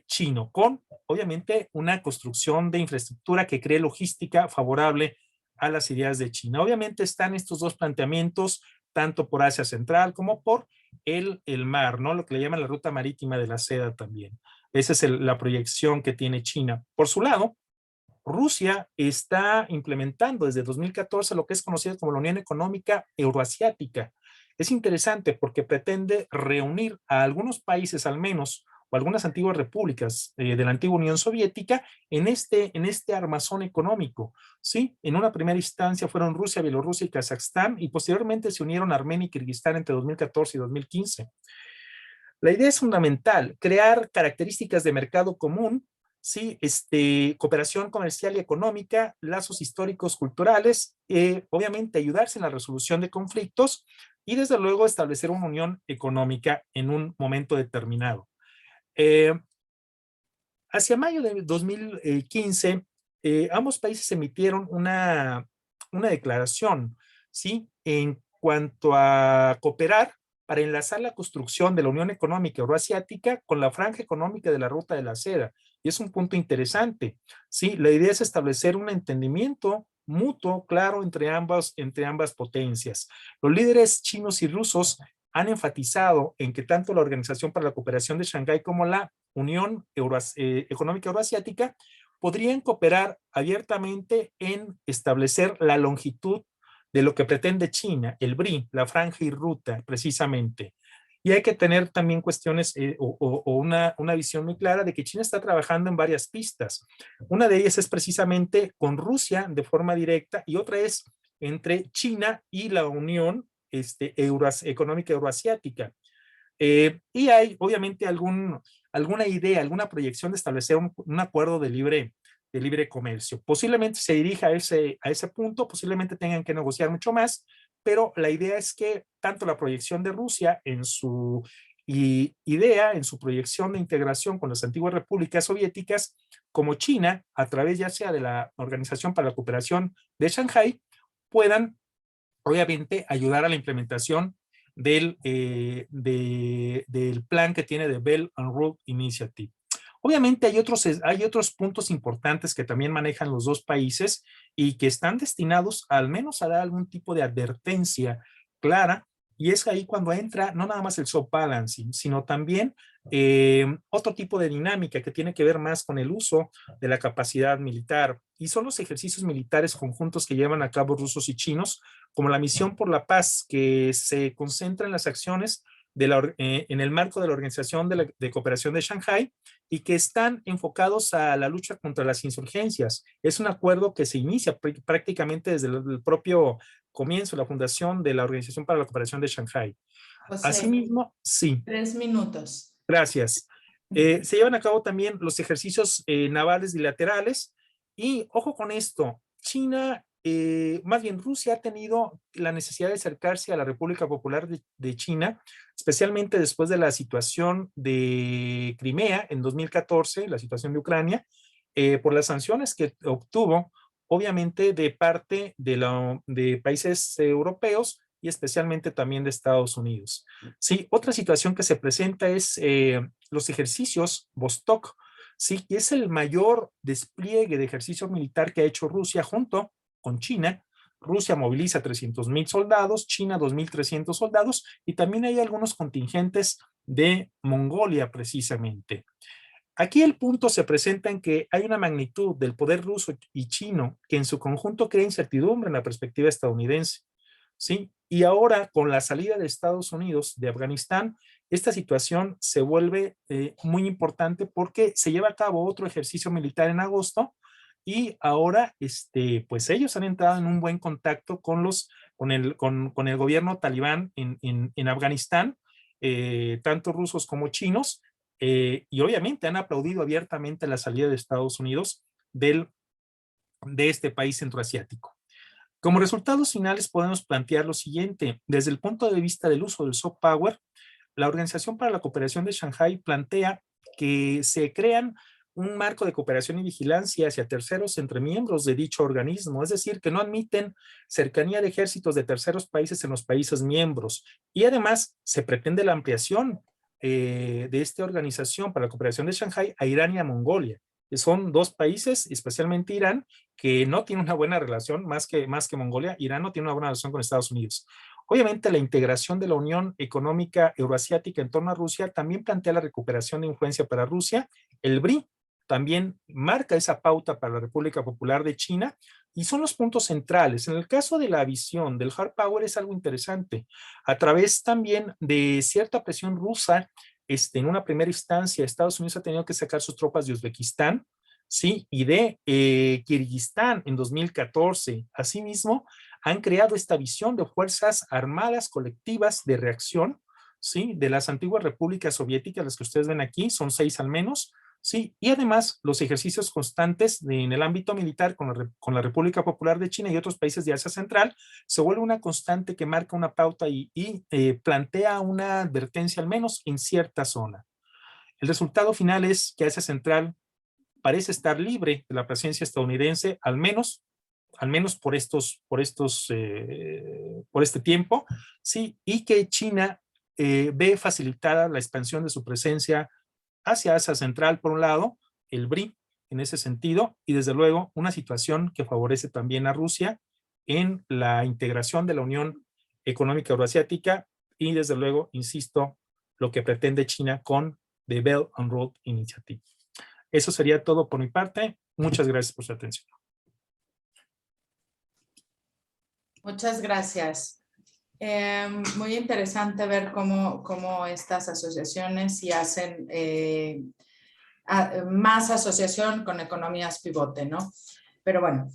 chino, con obviamente una construcción de infraestructura que cree logística favorable a las ideas de China. Obviamente están estos dos planteamientos, tanto por Asia Central como por el mar, ¿no? Lo que le llaman la ruta marítima de la seda también. Esa es la proyección que tiene China. Por su lado, Rusia está implementando desde 2014 lo que es conocido como la Unión Económica Euroasiática. Es interesante porque pretende reunir a algunos países al menos, o algunas antiguas repúblicas de la antigua Unión Soviética en este armazón económico, ¿sí? En una primera instancia fueron Rusia, Bielorrusia y Kazajstán, y posteriormente se unieron Armenia y Kirguistán entre 2014 y 2015. La idea es fundamental, crear características de mercado común, ¿sí? Cooperación comercial y económica, lazos históricos, culturales, obviamente ayudarse en la resolución de conflictos y desde luego establecer una unión económica en un momento determinado. Hacia mayo de 2015, ambos países emitieron una declaración, ¿sí? En cuanto a cooperar para enlazar la construcción de la Unión Económica Euroasiática con la franja económica de la Ruta de la Seda. Y es un punto interesante, ¿sí? La idea es establecer un entendimiento mutuo, claro, entre ambas potencias. Los líderes chinos y rusos han enfatizado en que tanto la Organización para la Cooperación de Shanghái como la Unión Económica Euroasiática podrían cooperar abiertamente en establecer la longitud de lo que pretende China, el BRI, la franja y ruta, precisamente. Y hay que tener también cuestiones o una visión muy clara de que China está trabajando en varias pistas. Una de ellas es precisamente con Rusia de forma directa y otra es entre China y la Unión Económica Euroasiática. Y hay obviamente alguna idea, alguna proyección de establecer un acuerdo de libre comercio. Posiblemente se dirija a ese punto, posiblemente tengan que negociar mucho más, pero la idea es que tanto la proyección de Rusia en su idea, en su proyección de integración con las antiguas repúblicas soviéticas, como China, a través ya sea de la Organización para la Cooperación de Shanghái, puedan obviamente ayudar a la implementación del plan que tiene de Belt and Road Initiative. Obviamente hay otros puntos importantes que también manejan los dos países y que están destinados al menos a dar algún tipo de advertencia clara, y es ahí cuando entra no nada más el soft balancing, sino también otro tipo de dinámica que tiene que ver más con el uso de la capacidad militar, y son los ejercicios militares conjuntos que llevan a cabo rusos y chinos, como la Misión por la Paz, que se concentra en las acciones en el marco de la Organización de Cooperación de Shanghái y que están enfocados a la lucha contra las insurgencias. Es un acuerdo que se inicia prácticamente desde el propio comienzo, la fundación de la Organización para la Cooperación de Shanghái. Asimismo, sí. 3 minutos. Gracias. Se llevan a cabo también los ejercicios navales bilaterales y, ojo con esto, China, más bien Rusia ha tenido la necesidad de acercarse a la República Popular de China, especialmente después de la situación de Crimea en 2014, la situación de Ucrania, por las sanciones que obtuvo, obviamente, de parte de países europeos y especialmente también de Estados Unidos. Sí, otra situación que se presenta es los ejercicios Vostok, sí, que es el mayor despliegue de ejercicio militar que ha hecho Rusia junto con China. Rusia moviliza 300,000 soldados, China 2,300 soldados, y también hay algunos contingentes de Mongolia precisamente. Aquí el punto se presenta en que hay una magnitud del poder ruso y chino que en su conjunto crea incertidumbre en la perspectiva estadounidense, ¿sí? Y ahora con la salida de Estados Unidos de Afganistán, esta situación se vuelve muy importante porque se lleva a cabo otro ejercicio militar en agosto y ahora pues ellos han entrado en un buen contacto con el gobierno talibán en Afganistán, tanto rusos como chinos, y obviamente han aplaudido abiertamente la salida de Estados Unidos de este país centroasiático. Como resultados finales podemos plantear lo siguiente: desde el punto de vista del uso del soft power, la Organización para la Cooperación de Shanghái plantea que se crean un marco de cooperación y vigilancia hacia terceros entre miembros de dicho organismo, es decir, que no admiten cercanía de ejércitos de terceros países en los países miembros. Y además se pretende la ampliación de esta Organización para la Cooperación de Shanghái a Irán y a Mongolia. Son dos países, especialmente Irán, que no tiene una buena relación, más que Mongolia. Irán no tiene una buena relación con Estados Unidos. Obviamente, la integración de la Unión Económica Euroasiática en torno a Rusia también plantea la recuperación de influencia para Rusia. El BRI también marca esa pauta para la República Popular de China y son los puntos centrales. En el caso de la visión del hard power es algo interesante. A través también de cierta presión rusa, en una primera instancia, Estados Unidos ha tenido que sacar sus tropas de Uzbekistán, ¿sí? Y de Kirguistán en 2014. Asimismo, han creado esta visión de fuerzas armadas colectivas de reacción, ¿sí? De las antiguas repúblicas soviéticas, las que ustedes ven aquí, son 6 al menos, ¿sí? Y además, los ejercicios constantes en el ámbito militar con la República Popular de China y otros países de Asia Central se vuelve una constante que marca una pauta y plantea una advertencia, al menos en cierta zona. El resultado final es que Asia Central parece estar libre de la presencia estadounidense, al menos por este tiempo, sí, y que China ve facilitada la expansión de su presencia hacia Asia Central, por un lado, el BRI en ese sentido, y desde luego una situación que favorece también a Rusia en la integración de la Unión Económica Euroasiática y desde luego, insisto, lo que pretende China con The Belt and Road Initiative. Eso sería todo por mi parte. Muchas gracias por su atención. Muchas gracias. Muy interesante ver cómo estas asociaciones sí hacen más asociación con economías pivote, ¿no? Pero bueno,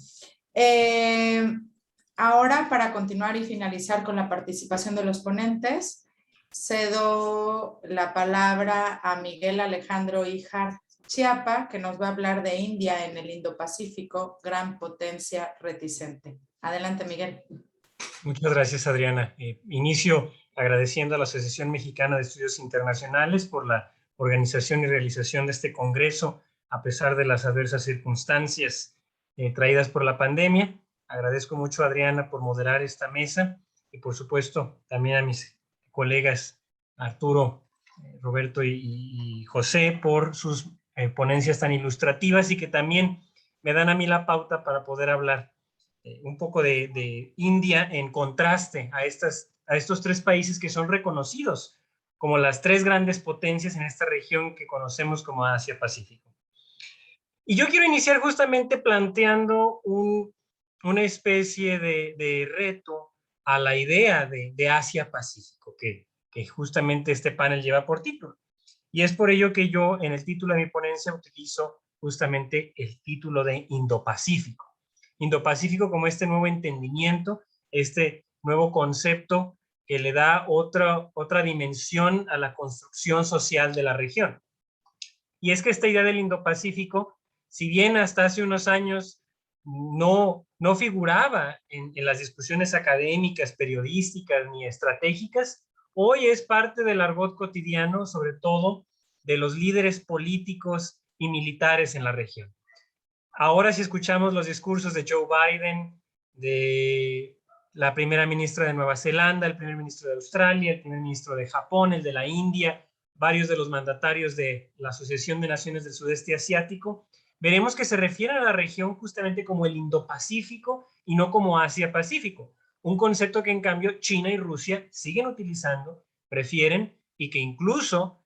ahora para continuar y finalizar con la participación de los ponentes, cedo la palabra a Miguel Alejandro Híjar Chiapa, que nos va a hablar de India en el Indo-Pacífico, gran potencia reticente. Adelante, Miguel. Muchas gracias, Adriana. Inicio agradeciendo a la Asociación Mexicana de Estudios Internacionales por la organización y realización de este congreso, a pesar de las adversas circunstancias traídas por la pandemia. Agradezco mucho a Adriana por moderar esta mesa y, por supuesto, también a mis colegas Arturo, Roberto y José por sus ponencias tan ilustrativas y que también me dan a mí la pauta para poder hablar un poco de India en contraste a estos 3 países que son reconocidos como las 3 grandes potencias en esta región que conocemos como Asia-Pacífico. Y yo quiero iniciar justamente planteando una especie de reto a la idea de Asia-Pacífico que justamente este panel lleva por título. Y es por ello que yo en el título de mi ponencia utilizo justamente el título de Indo-Pacífico. Indo-Pacífico como este nuevo entendimiento, este nuevo concepto que le da otra dimensión a la construcción social de la región. Y es que esta idea del Indo-Pacífico, si bien hasta hace unos años no figuraba en las discusiones académicas, periodísticas ni estratégicas, hoy es parte del argot cotidiano, sobre todo de los líderes políticos y militares en la región. Ahora si escuchamos los discursos de Joe Biden, de la primera ministra de Nueva Zelanda, el primer ministro de Australia, el primer ministro de Japón, el de la India, varios de los mandatarios de la Asociación de Naciones del Sudeste Asiático, veremos que se refieren a la región justamente como el Indo-Pacífico y no como Asia-Pacífico, un concepto que en cambio China y Rusia siguen utilizando, prefieren y que incluso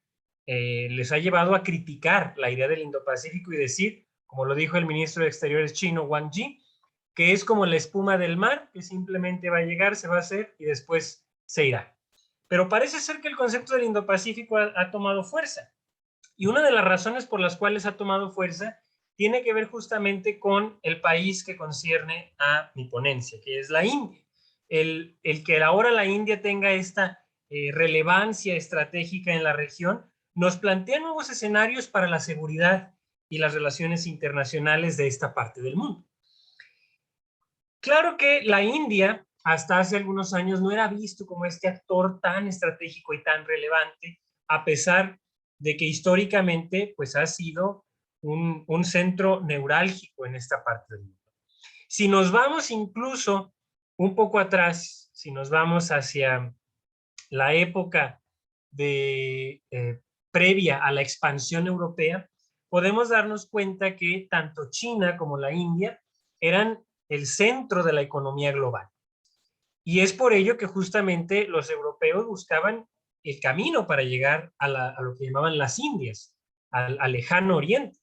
les ha llevado a criticar la idea del Indo-Pacífico y decir, como lo dijo el ministro de Exteriores chino Wang Yi, que es como la espuma del mar, que simplemente va a llegar, se va a hacer y después se irá. Pero parece ser que el concepto del Indo-Pacífico ha tomado fuerza. Y una de las razones por las cuales ha tomado fuerza tiene que ver justamente con el país que concierne a mi ponencia, que es la India. El que ahora la India tenga esta relevancia estratégica en la región nos plantea nuevos escenarios para la seguridad y las relaciones internacionales de esta parte del mundo. Claro que la India hasta hace algunos años no era visto como este actor tan estratégico y tan relevante, a pesar de que históricamente pues, ha sido un centro neurálgico en esta parte del mundo. Si nos vamos incluso un poco atrás, si nos vamos hacia la época previa a la expansión europea, podemos darnos cuenta que tanto China como la India eran el centro de la economía global. Y es por ello que justamente los europeos buscaban el camino para llegar a lo que llamaban las Indias, al lejano oriente.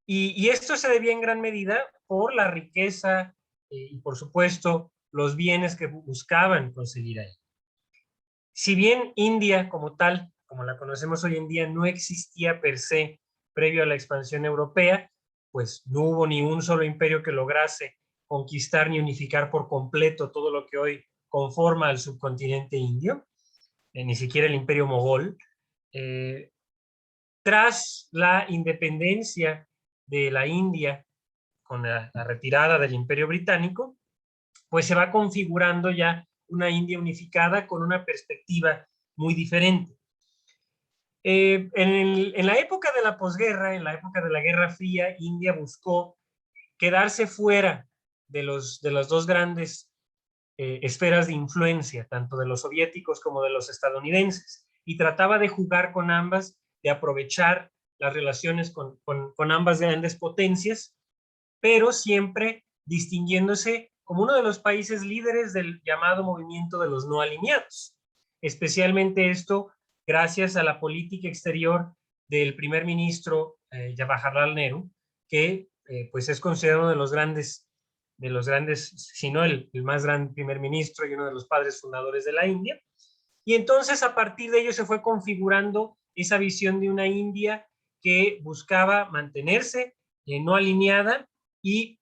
Y esto se debía en gran medida por la riqueza y por supuesto los bienes que buscaban conseguir ahí. Si bien India como tal, como la conocemos hoy en día, no existía per se previo a la expansión europea, pues no hubo ni un solo imperio que lograse conquistar ni unificar por completo todo lo que hoy conforma al subcontinente indio, ni siquiera el imperio mogol. Tras la independencia de la India con la retirada del imperio británico, pues se va configurando ya una India unificada con una perspectiva muy diferente. En la época de la posguerra, en la época de la Guerra Fría, India buscó quedarse fuera de las dos grandes esferas de influencia, tanto de los soviéticos como de los estadounidenses, y trataba de jugar con ambas, de aprovechar las relaciones con ambas grandes potencias, pero siempre distinguiéndose como uno de los países líderes del llamado movimiento de los no alineados. Especialmente esto gracias a la política exterior del primer ministro Jawaharlal Nehru, que pues es considerado uno de los grandes, si no el más gran primer ministro y uno de los padres fundadores de la India. Y entonces a partir de ello se fue configurando esa visión de una India que buscaba mantenerse no alineada y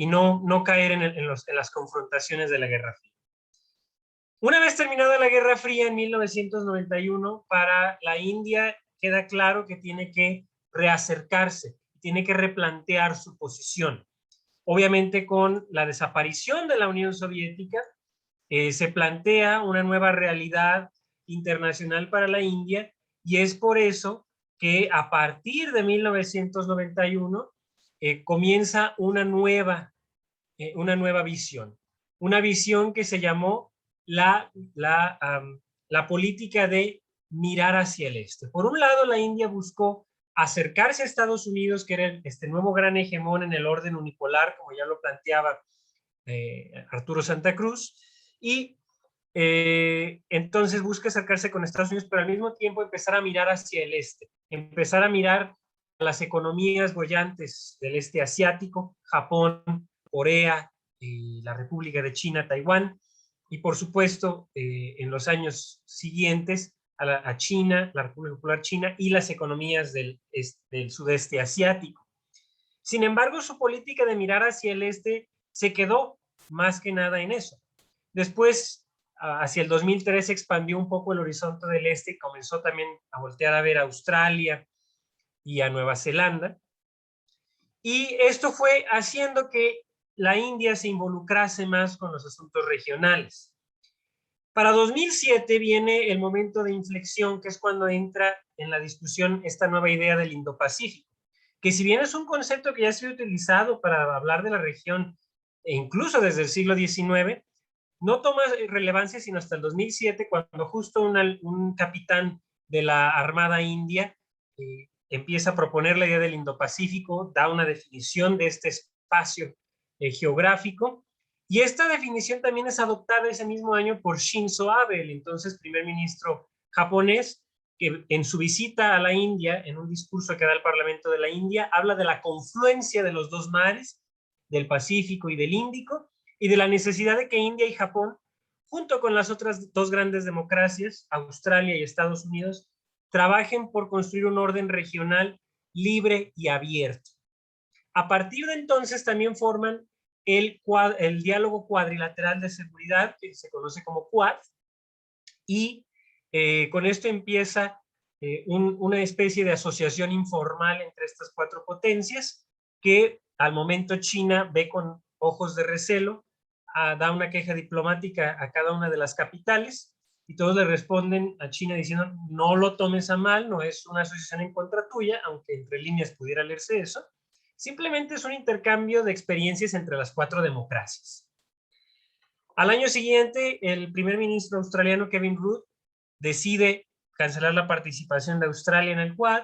no caer en las confrontaciones de la Guerra Fría. Una vez terminada la Guerra Fría en 1991, para la India queda claro que tiene que reacercarse, tiene que replantear su posición. Obviamente con la desaparición de la Unión Soviética, se plantea una nueva realidad internacional para la India y es por eso que a partir de 1991 comienza una nueva visión. Una visión que se llamó la política de mirar hacia el este. Por un lado, la India buscó acercarse a Estados Unidos, que era este nuevo gran hegemón en el orden unipolar, como ya lo planteaba Arturo Santa Cruz, y entonces busca acercarse con Estados Unidos, pero al mismo tiempo empezar a mirar hacia el este, empezar a mirar a las economías bollantes del este asiático, Japón, Corea, la República de China, Taiwán, y por supuesto en los años siguientes a China, la República Popular China y las economías del sudeste asiático. Sin embargo, su política de mirar hacia el este se quedó más que nada en eso. Después, hacia el 2003, se expandió un poco el horizonte del este y comenzó también a voltear a ver a Australia y a Nueva Zelanda. Y esto fue haciendo que la India se involucrase más con los asuntos regionales. Para 2007 viene el momento de inflexión, que es cuando entra en la discusión esta nueva idea del Indo-Pacífico, que si bien es un concepto que ya ha sido utilizado para hablar de la región, e incluso desde el siglo XIX, no toma relevancia sino hasta el 2007, cuando justo un capitán de la Armada India empieza a proponer la idea del Indo-Pacífico, da una definición de este espacio geográfico, y esta definición también es adoptada ese mismo año por Shinzo Abe, el entonces primer ministro japonés, que en su visita a la India, en un discurso que da al Parlamento de la India, habla de la confluencia de los dos mares, del Pacífico y del Índico, y de la necesidad de que India y Japón junto con las otras dos grandes democracias, Australia y Estados Unidos, trabajen por construir un orden regional libre y abierto. A partir de entonces también forman el diálogo cuadrilateral de seguridad, que se conoce como Quad, y con esto empieza una especie de asociación informal entre estas cuatro potencias, que al momento China ve con ojos de recelo, da una queja diplomática a cada una de las capitales, y todos le responden a China diciendo, no lo tomes a mal, no es una asociación en contra tuya, aunque entre líneas pudiera leerse eso, simplemente es un intercambio de experiencias entre las cuatro democracias. Al año siguiente, el primer ministro australiano Kevin Rudd decide cancelar la participación de Australia en el Quad,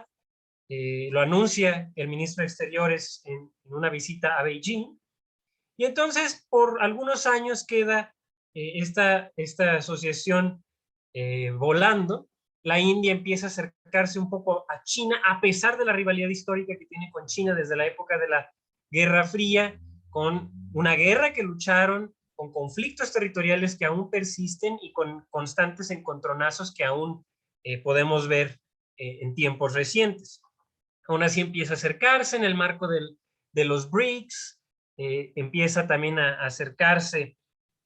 lo anuncia el ministro de Exteriores en una visita a Beijing, y entonces por algunos años queda esta asociación volando. La India empieza a acercarse un poco a China, a pesar de la rivalidad histórica que tiene con China desde la época de la Guerra Fría, con una guerra que lucharon, con conflictos territoriales que aún persisten y con constantes encontronazos que aún podemos ver en tiempos recientes. Aún así empieza a acercarse en el marco de los BRICS, empieza también a acercarse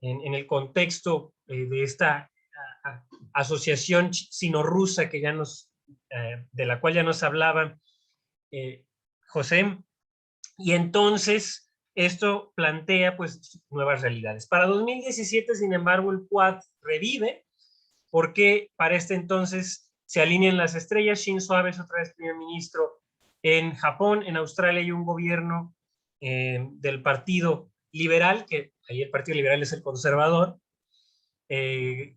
en el contexto de esta asociación sino-rusa que de la cual ya nos hablaba José, y entonces esto plantea pues nuevas realidades. Para 2017, sin embargo, el Quad revive, porque para este entonces se alinean las estrellas. Shinzo Abe es otra vez primer ministro en Japón. En Australia hay un gobierno del Partido Liberal, que ahí el Partido Liberal es el conservador,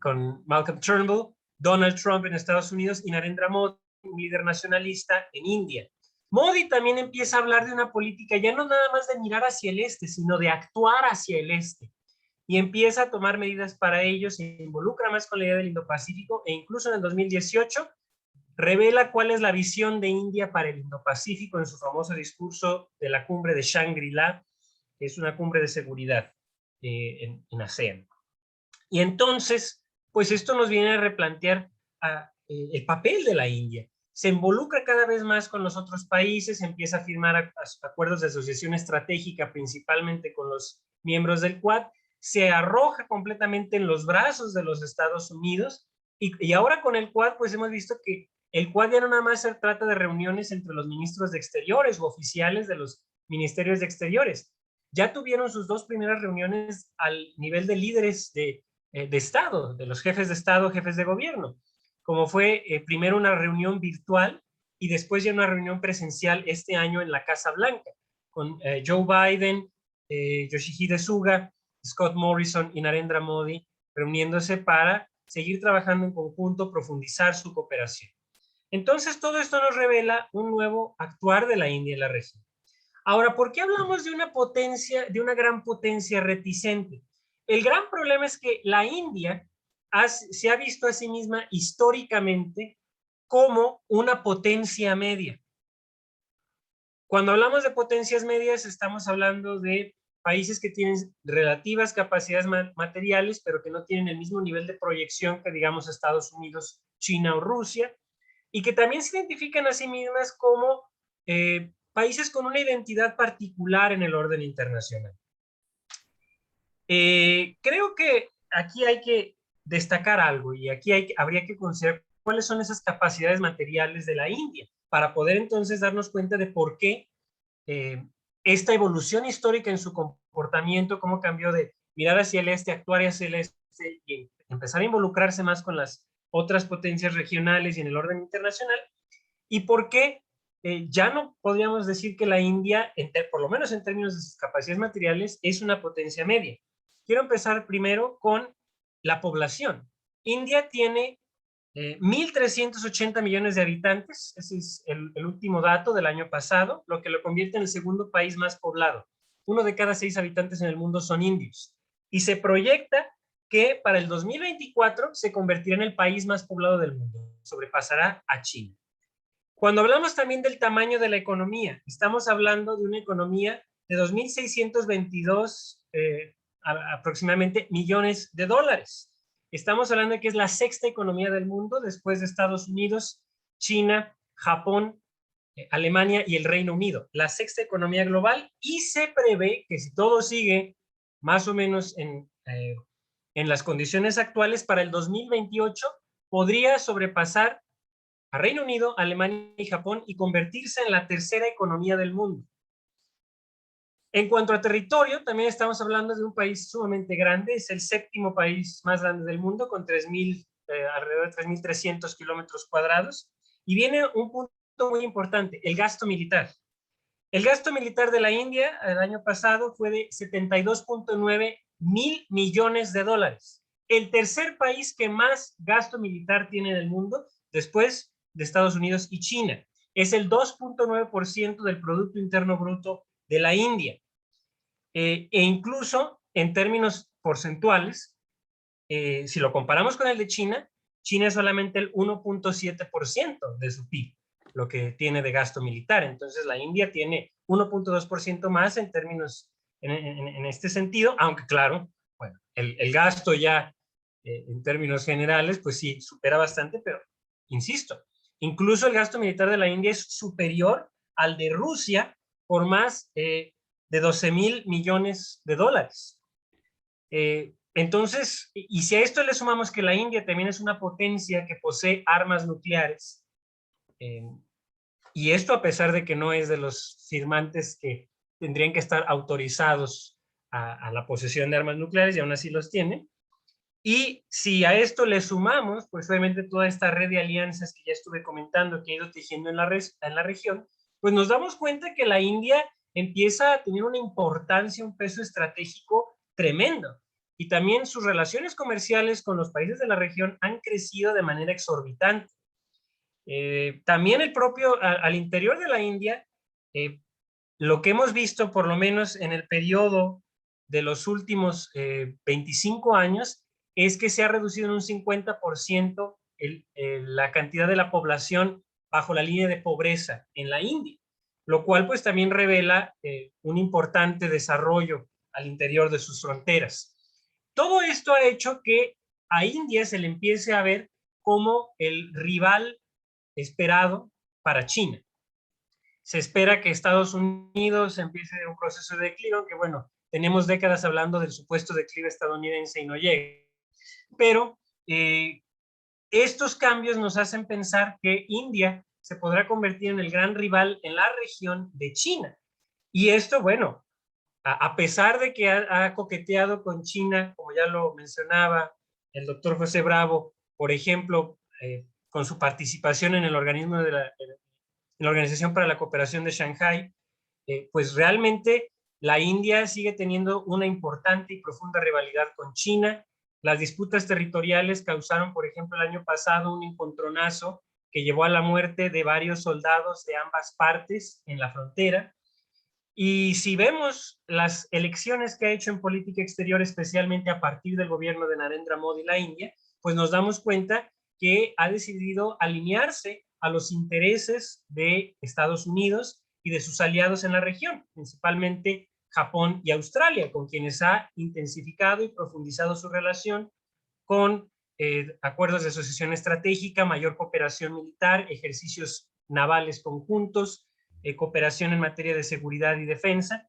con Malcolm Turnbull, Donald Trump en Estados Unidos y Narendra Modi, un líder nacionalista en India. Modi también empieza a hablar de una política ya no nada más de mirar hacia el este, sino de actuar hacia el este. Y empieza a tomar medidas para ello, se involucra más con la idea del Indo-Pacífico, e incluso en el 2018 revela cuál es la visión de India para el Indo-Pacífico en su famoso discurso de la cumbre de Shangri-La, que es una cumbre de seguridad en ASEAN. Y entonces, pues esto nos viene a replantear el papel de la India. Se involucra cada vez más con los otros países, empieza a firmar acuerdos de asociación estratégica, principalmente con los miembros del Quad, se arroja completamente en los brazos de los Estados Unidos, y ahora con el Quad, pues hemos visto que el Quad ya no nada más se trata de reuniones entre los ministros de Exteriores o oficiales de los ministerios de Exteriores. Ya tuvieron sus dos primeras reuniones al nivel de líderes de Estado, de los jefes de Estado, jefes de gobierno, como fue primero una reunión virtual y después ya una reunión presencial este año en la Casa Blanca, con Joe Biden, Yoshihide Suga, Scott Morrison y Narendra Modi reuniéndose para seguir trabajando en conjunto, profundizar su cooperación. Entonces todo esto nos revela un nuevo actuar de la India en la región. Ahora, ¿por qué hablamos de una potencia, de una gran potencia reticente? El gran problema es que la India se ha visto a sí misma históricamente como una potencia media. Cuando hablamos de potencias medias, estamos hablando de países que tienen relativas capacidades materiales, pero que no tienen el mismo nivel de proyección que, digamos, Estados Unidos, China o Rusia, y que también se identifican a sí mismas como países con una identidad particular en el orden internacional. Creo que aquí hay que destacar algo, y aquí habría que considerar cuáles son esas capacidades materiales de la India, para poder entonces darnos cuenta de por qué esta evolución histórica en su comportamiento, cómo cambió de mirar hacia el este, actuar hacia el este y empezar a involucrarse más con las otras potencias regionales y en el orden internacional, y por qué ya no podríamos decir que la India, por lo menos en términos de sus capacidades materiales, es una potencia media. Quiero empezar primero con la población. India tiene 1.380 millones de habitantes, ese es el último dato del año pasado, lo que lo convierte en el segundo país más poblado. 1 de cada 6 habitantes en el mundo son indios. Y se proyecta que para el 2024 se convertirá en el país más poblado del mundo, sobrepasará a China. Cuando hablamos también del tamaño de la economía, estamos hablando de una economía de 2.622 aproximadamente millones de dólares. estamos hablando de que es la sexta economía del mundo después de Estados Unidos, China, Japón, Alemania y el Reino Unido. La sexta economía global, y se prevé que si todo sigue más o menos en las condiciones actuales, para el 2028 podría sobrepasar a Reino Unido, Alemania y Japón y convertirse en la tercera economía del mundo. En cuanto a territorio, también estamos hablando de un país sumamente grande, es el séptimo país más grande del mundo, con alrededor de 3.300 kilómetros cuadrados, y viene un punto muy importante, el gasto militar. El gasto militar de la India el año pasado fue de 72.9 mil millones de dólares. El tercer país que más gasto militar tiene en el mundo, después de Estados Unidos y China. Es el 2.9% del Producto Interno Bruto de la India. E incluso en términos porcentuales, si lo comparamos con el de China, China es solamente el 1.7% de su PIB, lo que tiene de gasto militar. Entonces la India tiene 1.2% más en términos, en este sentido, aunque claro, bueno, el gasto ya en términos generales, pues sí, supera bastante, pero insisto, incluso el gasto militar de la India es superior al de Rusia por más de 12,000 millones de dólares. Entonces, y si a esto le sumamos que la India también es una potencia que posee armas nucleares, y esto a pesar de que no es de los firmantes que tendrían que estar autorizados a la posesión de armas nucleares, y aún así los tiene. Y si a esto le sumamos, pues obviamente toda esta red de alianzas que ya estuve comentando, que ha ido tejiendo en la región, pues nos damos cuenta que la India empieza a tener una importancia, un peso estratégico tremendo. Y también sus relaciones comerciales con los países de la región han crecido de manera exorbitante. También al interior de la India, lo que hemos visto, por lo menos en el periodo de los últimos 25 años, es que se ha reducido en un 50% la cantidad de la población bajo la línea de pobreza en la India, lo cual pues también revela un importante desarrollo al interior de sus fronteras. Todo esto ha hecho que a India se le empiece a ver como el rival esperado para China. Se espera que Estados Unidos empiece un proceso de declive, que bueno, tenemos décadas hablando del supuesto declive estadounidense y no llega. Pero estos cambios nos hacen pensar que India se podrá convertir en el gran rival en la región de China. Y esto, bueno, a pesar de que ha coqueteado con China, como ya lo mencionaba el doctor José Bravo, por ejemplo, con su participación en el organismo en la Organización para la Cooperación de Shanghái, pues realmente la India sigue teniendo una importante y profunda rivalidad con China. Las disputas territoriales causaron, por ejemplo, el año pasado un encontronazo que llevó a la muerte de varios soldados de ambas partes en la frontera. Y si vemos las elecciones que ha hecho en política exterior, especialmente a partir del gobierno de Narendra Modi, la India, pues nos damos cuenta que ha decidido alinearse a los intereses de Estados Unidos y de sus aliados en la región, principalmente Japón y Australia, con quienes ha intensificado y profundizado su relación con acuerdos de asociación estratégica, mayor cooperación militar, ejercicios navales conjuntos, cooperación en materia de seguridad y defensa.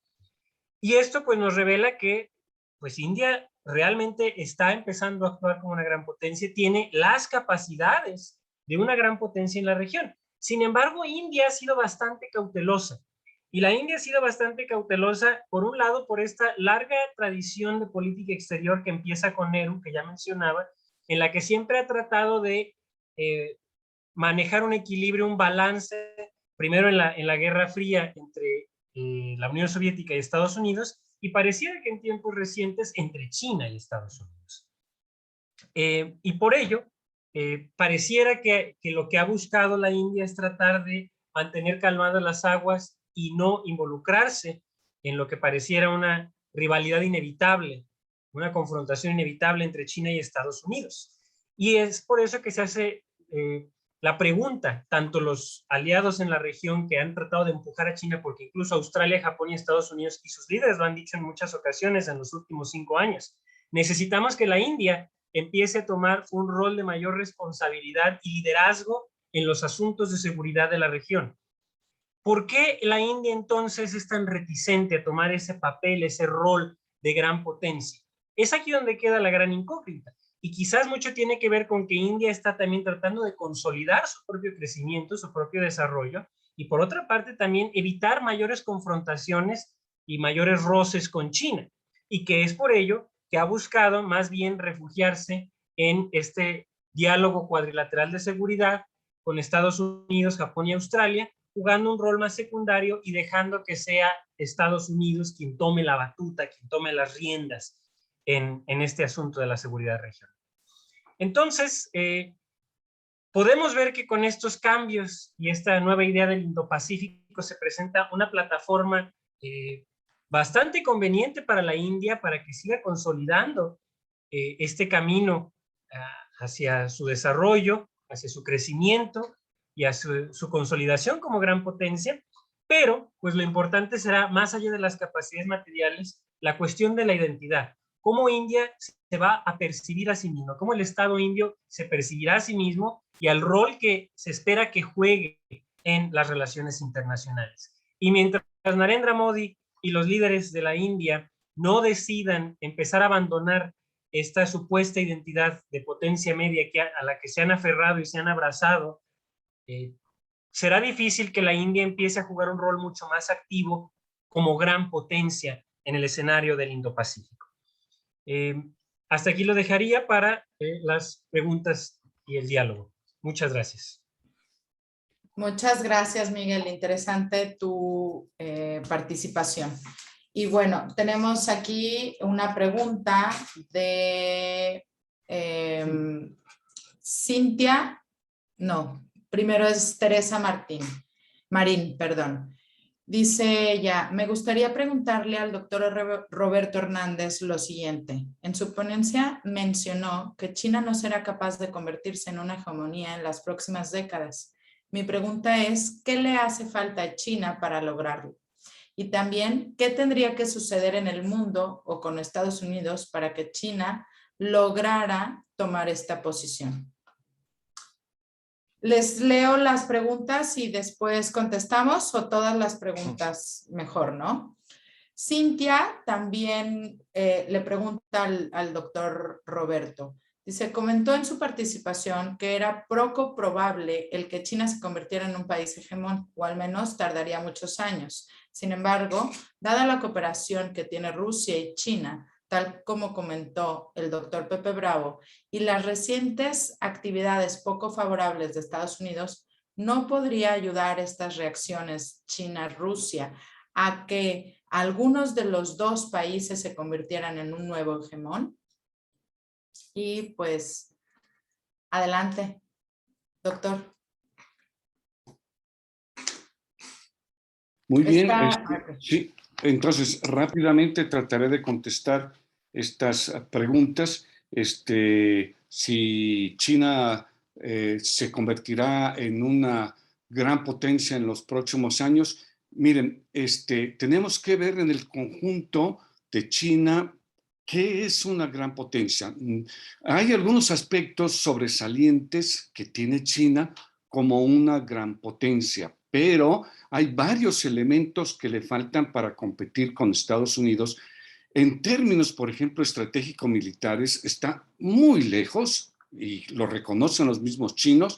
Y esto pues nos revela que pues India realmente está empezando a actuar como una gran potencia, tiene las capacidades de una gran potencia en la región. Sin embargo, India ha sido bastante cautelosa. Y la India ha sido bastante cautelosa, por un lado, por esta larga tradición de política exterior que empieza con Nehru, que ya mencionaba, en la que siempre ha tratado de manejar un equilibrio, un balance, primero en la Guerra Fría entre la Unión Soviética y Estados Unidos, y pareciera que en tiempos recientes entre China y Estados Unidos. Y por ello, pareciera que lo que ha buscado la India es tratar de mantener calmadas las aguas y no involucrarse en lo que pareciera una rivalidad inevitable, una confrontación inevitable entre China y Estados Unidos. Y es por eso que se hace la pregunta, tanto los aliados en la región que han tratado de empujar a China, porque incluso Australia, Japón y Estados Unidos y sus líderes lo han dicho en muchas ocasiones en los últimos 5 años, necesitamos que la India empiece a tomar un rol de mayor responsabilidad y liderazgo en los asuntos de seguridad de la región. ¿Por qué la India entonces es tan reticente a tomar ese papel, ese rol de gran potencia? Es aquí donde queda la gran incógnita. Y quizás mucho tiene que ver con que India está también tratando de consolidar su propio crecimiento, su propio desarrollo, y por otra parte también evitar mayores confrontaciones y mayores roces con China. Y que es por ello que ha buscado más bien refugiarse en este diálogo cuadrilateral de seguridad con Estados Unidos, Japón y Australia, jugando un rol más secundario y dejando que sea Estados Unidos quien tome la batuta, quien tome las riendas en este asunto de la seguridad regional. Entonces, podemos ver que con estos cambios y esta nueva idea del Indo-Pacífico se presenta una plataforma bastante conveniente para la India para que siga consolidando este camino hacia su desarrollo, hacia su crecimiento y a su consolidación como gran potencia, pero pues lo importante será, más allá de las capacidades materiales, la cuestión de la identidad. Cómo India se va a percibir a sí mismo, cómo el Estado indio se percibirá a sí mismo y al rol que se espera que juegue en las relaciones internacionales. Y mientras Narendra Modi y los líderes de la India no decidan empezar a abandonar esta supuesta identidad de potencia media a la que se han aferrado y se han abrazado, será difícil que la India empiece a jugar un rol mucho más activo como gran potencia en el escenario del Indo-Pacífico. Hasta aquí lo dejaría para las preguntas y el diálogo. Muchas gracias. Muchas gracias, Miguel. Interesante tu participación. Y bueno, tenemos aquí una pregunta de Cintia. No, primero es Teresa Marín, perdón. Dice ella, me gustaría preguntarle al doctor Roberto Hernández lo siguiente. En su ponencia mencionó que China no será capaz de convertirse en una hegemonía en las próximas décadas. Mi pregunta es, ¿qué le hace falta a China para lograrlo? Y también, ¿qué tendría que suceder en el mundo o con Estados Unidos para que China lograra tomar esta posición? Les leo las preguntas y después contestamos, o todas las preguntas mejor, ¿no? Cintia también le pregunta al doctor Roberto. Dice, comentó en su participación que era poco probable el que China se convirtiera en un país hegemón, o al menos tardaría muchos años. Sin embargo, dada la cooperación que tiene Rusia y China, tal como comentó el doctor Pepe Bravo, y las recientes actividades poco favorables de Estados Unidos, ¿no podría ayudar estas reacciones China-Rusia a que algunos de los dos países se convirtieran en un nuevo hegemón? Y pues, adelante, doctor. Muy bien, sí. Entonces, rápidamente trataré de contestar estas preguntas. Si China se convertirá en una gran potencia en los próximos años, miren, tenemos que ver en el conjunto de China qué es una gran potencia. Hay algunos aspectos sobresalientes que tiene China como una gran potencia, pero hay varios elementos que le faltan para competir con Estados Unidos. En términos, por ejemplo, estratégico-militares, está muy lejos, y lo reconocen los mismos chinos.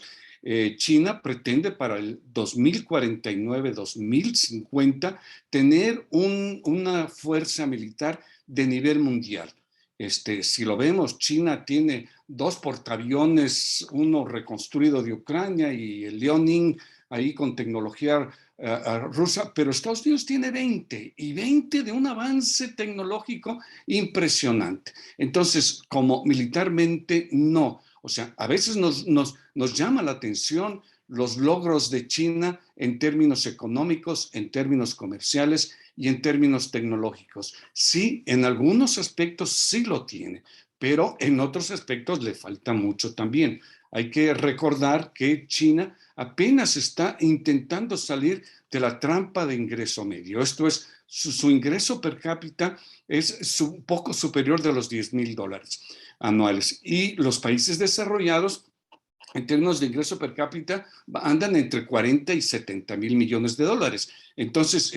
China pretende para el 2049-2050 tener una fuerza militar de nivel mundial. Si lo vemos, China tiene 2 portaaviones, uno reconstruido de Ucrania y el Liaoning ahí con tecnología rusa, pero Estados Unidos tiene 20 y 20 de un avance tecnológico impresionante. Entonces, como militarmente, no. O sea, a veces nos llama la atención los logros de China en términos económicos, en términos comerciales y en términos tecnológicos. Sí, en algunos aspectos sí lo tiene, pero en otros aspectos le falta mucho también. Hay que recordar que China apenas está intentando salir de la trampa de ingreso medio. Esto es, su ingreso per cápita es poco superior de los $10,000. anuales. Y los países desarrollados, en términos de ingreso per cápita, andan entre 40 y 70 mil millones de dólares. Entonces,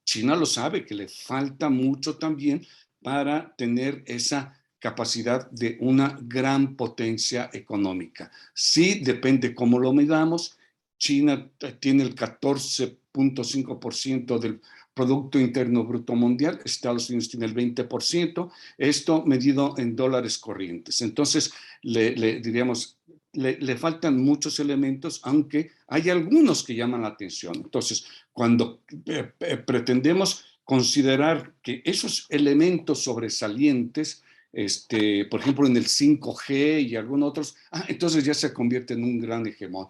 China lo sabe, que le falta mucho también para tener esa capacidad de una gran potencia económica. Sí, depende cómo lo midamos. China tiene el 14.5% del Producto Interno Bruto Mundial, Estados Unidos tiene el 20%, esto medido en dólares corrientes. Entonces, diríamos, le faltan muchos elementos, aunque hay algunos que llaman la atención. Entonces, cuando pretendemos considerar que esos elementos sobresalientes, por ejemplo, en el 5G y algunos otros, entonces ya se convierte en un gran hegemón.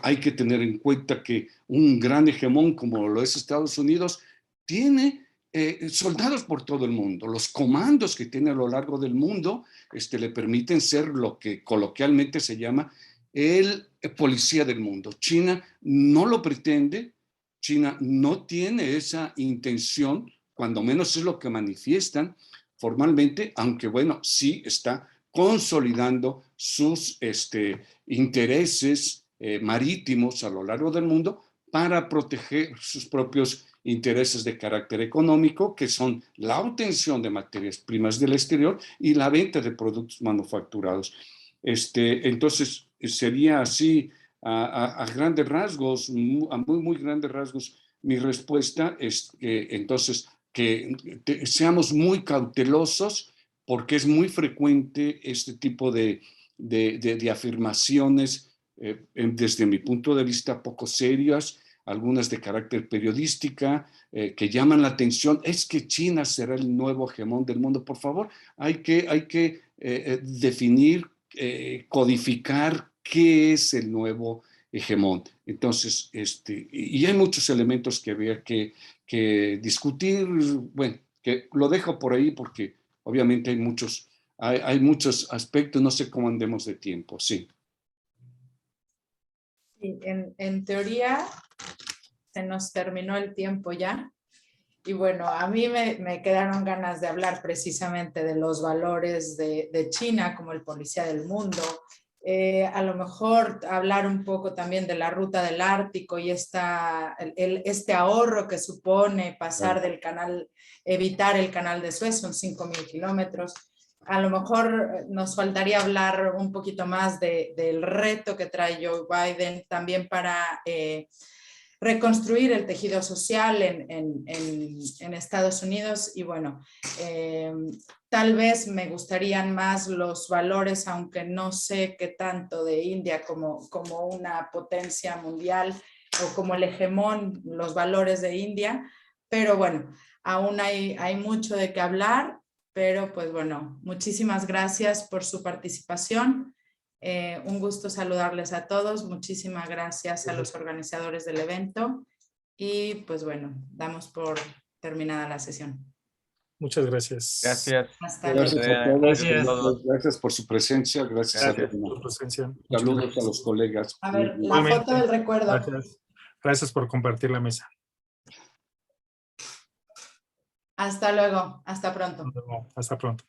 Hay que tener en cuenta que un gran hegemón como lo es Estados Unidos tiene soldados por todo el mundo. Los comandos que tiene a lo largo del mundo le permiten ser lo que coloquialmente se llama el policía del mundo. China no lo pretende, China no tiene esa intención, cuando menos es lo que manifiestan formalmente, aunque bueno, sí está consolidando sus intereses marítimos a lo largo del mundo para proteger sus propios intereses de carácter económico, que son la obtención de materias primas del exterior y la venta de productos manufacturados. Entonces, sería así, a grandes rasgos, a muy grandes rasgos, mi respuesta es que entonces que seamos muy cautelosos, porque es muy frecuente este tipo de afirmaciones, desde mi punto de vista, poco serias, algunas de carácter periodística, que llaman la atención. Es que China será el nuevo hegemón del mundo. Por favor, hay que definir, codificar qué es el nuevo hegemón. Entonces, y hay muchos elementos que había que discutir. Bueno, que lo dejo por ahí porque obviamente hay muchos aspectos, no sé cómo andemos de tiempo, sí. Sí, en teoría se nos terminó el tiempo ya. Y bueno, a mí me quedaron ganas de hablar precisamente de los valores de China como el policía del mundo. A lo mejor hablar un poco también de la ruta del Ártico y este ahorro que supone pasar del canal, evitar el canal de Suez, son 5.000 kilómetros. A lo mejor nos faltaría hablar un poquito más del reto que trae Joe Biden también para reconstruir el tejido social en Estados Unidos. Y bueno, tal vez me gustarían más los valores, aunque no sé qué tanto, de India como una potencia mundial o como el hegemón, los valores de India, pero bueno, aún hay mucho de qué hablar, pero pues bueno, muchísimas gracias por su participación. Un gusto saludarles a todos. Muchísimas gracias a los organizadores del evento y pues bueno, damos por terminada la sesión. Muchas gracias. Gracias. Hasta luego. Gracias a todos. Gracias. Gracias por su presencia. Gracias a Gracias por tu presencia. Saludos a los colegas. A ver, la Igualmente. foto del recuerdo. Gracias. Gracias por compartir la mesa. Hasta luego. Hasta pronto. Hasta pronto.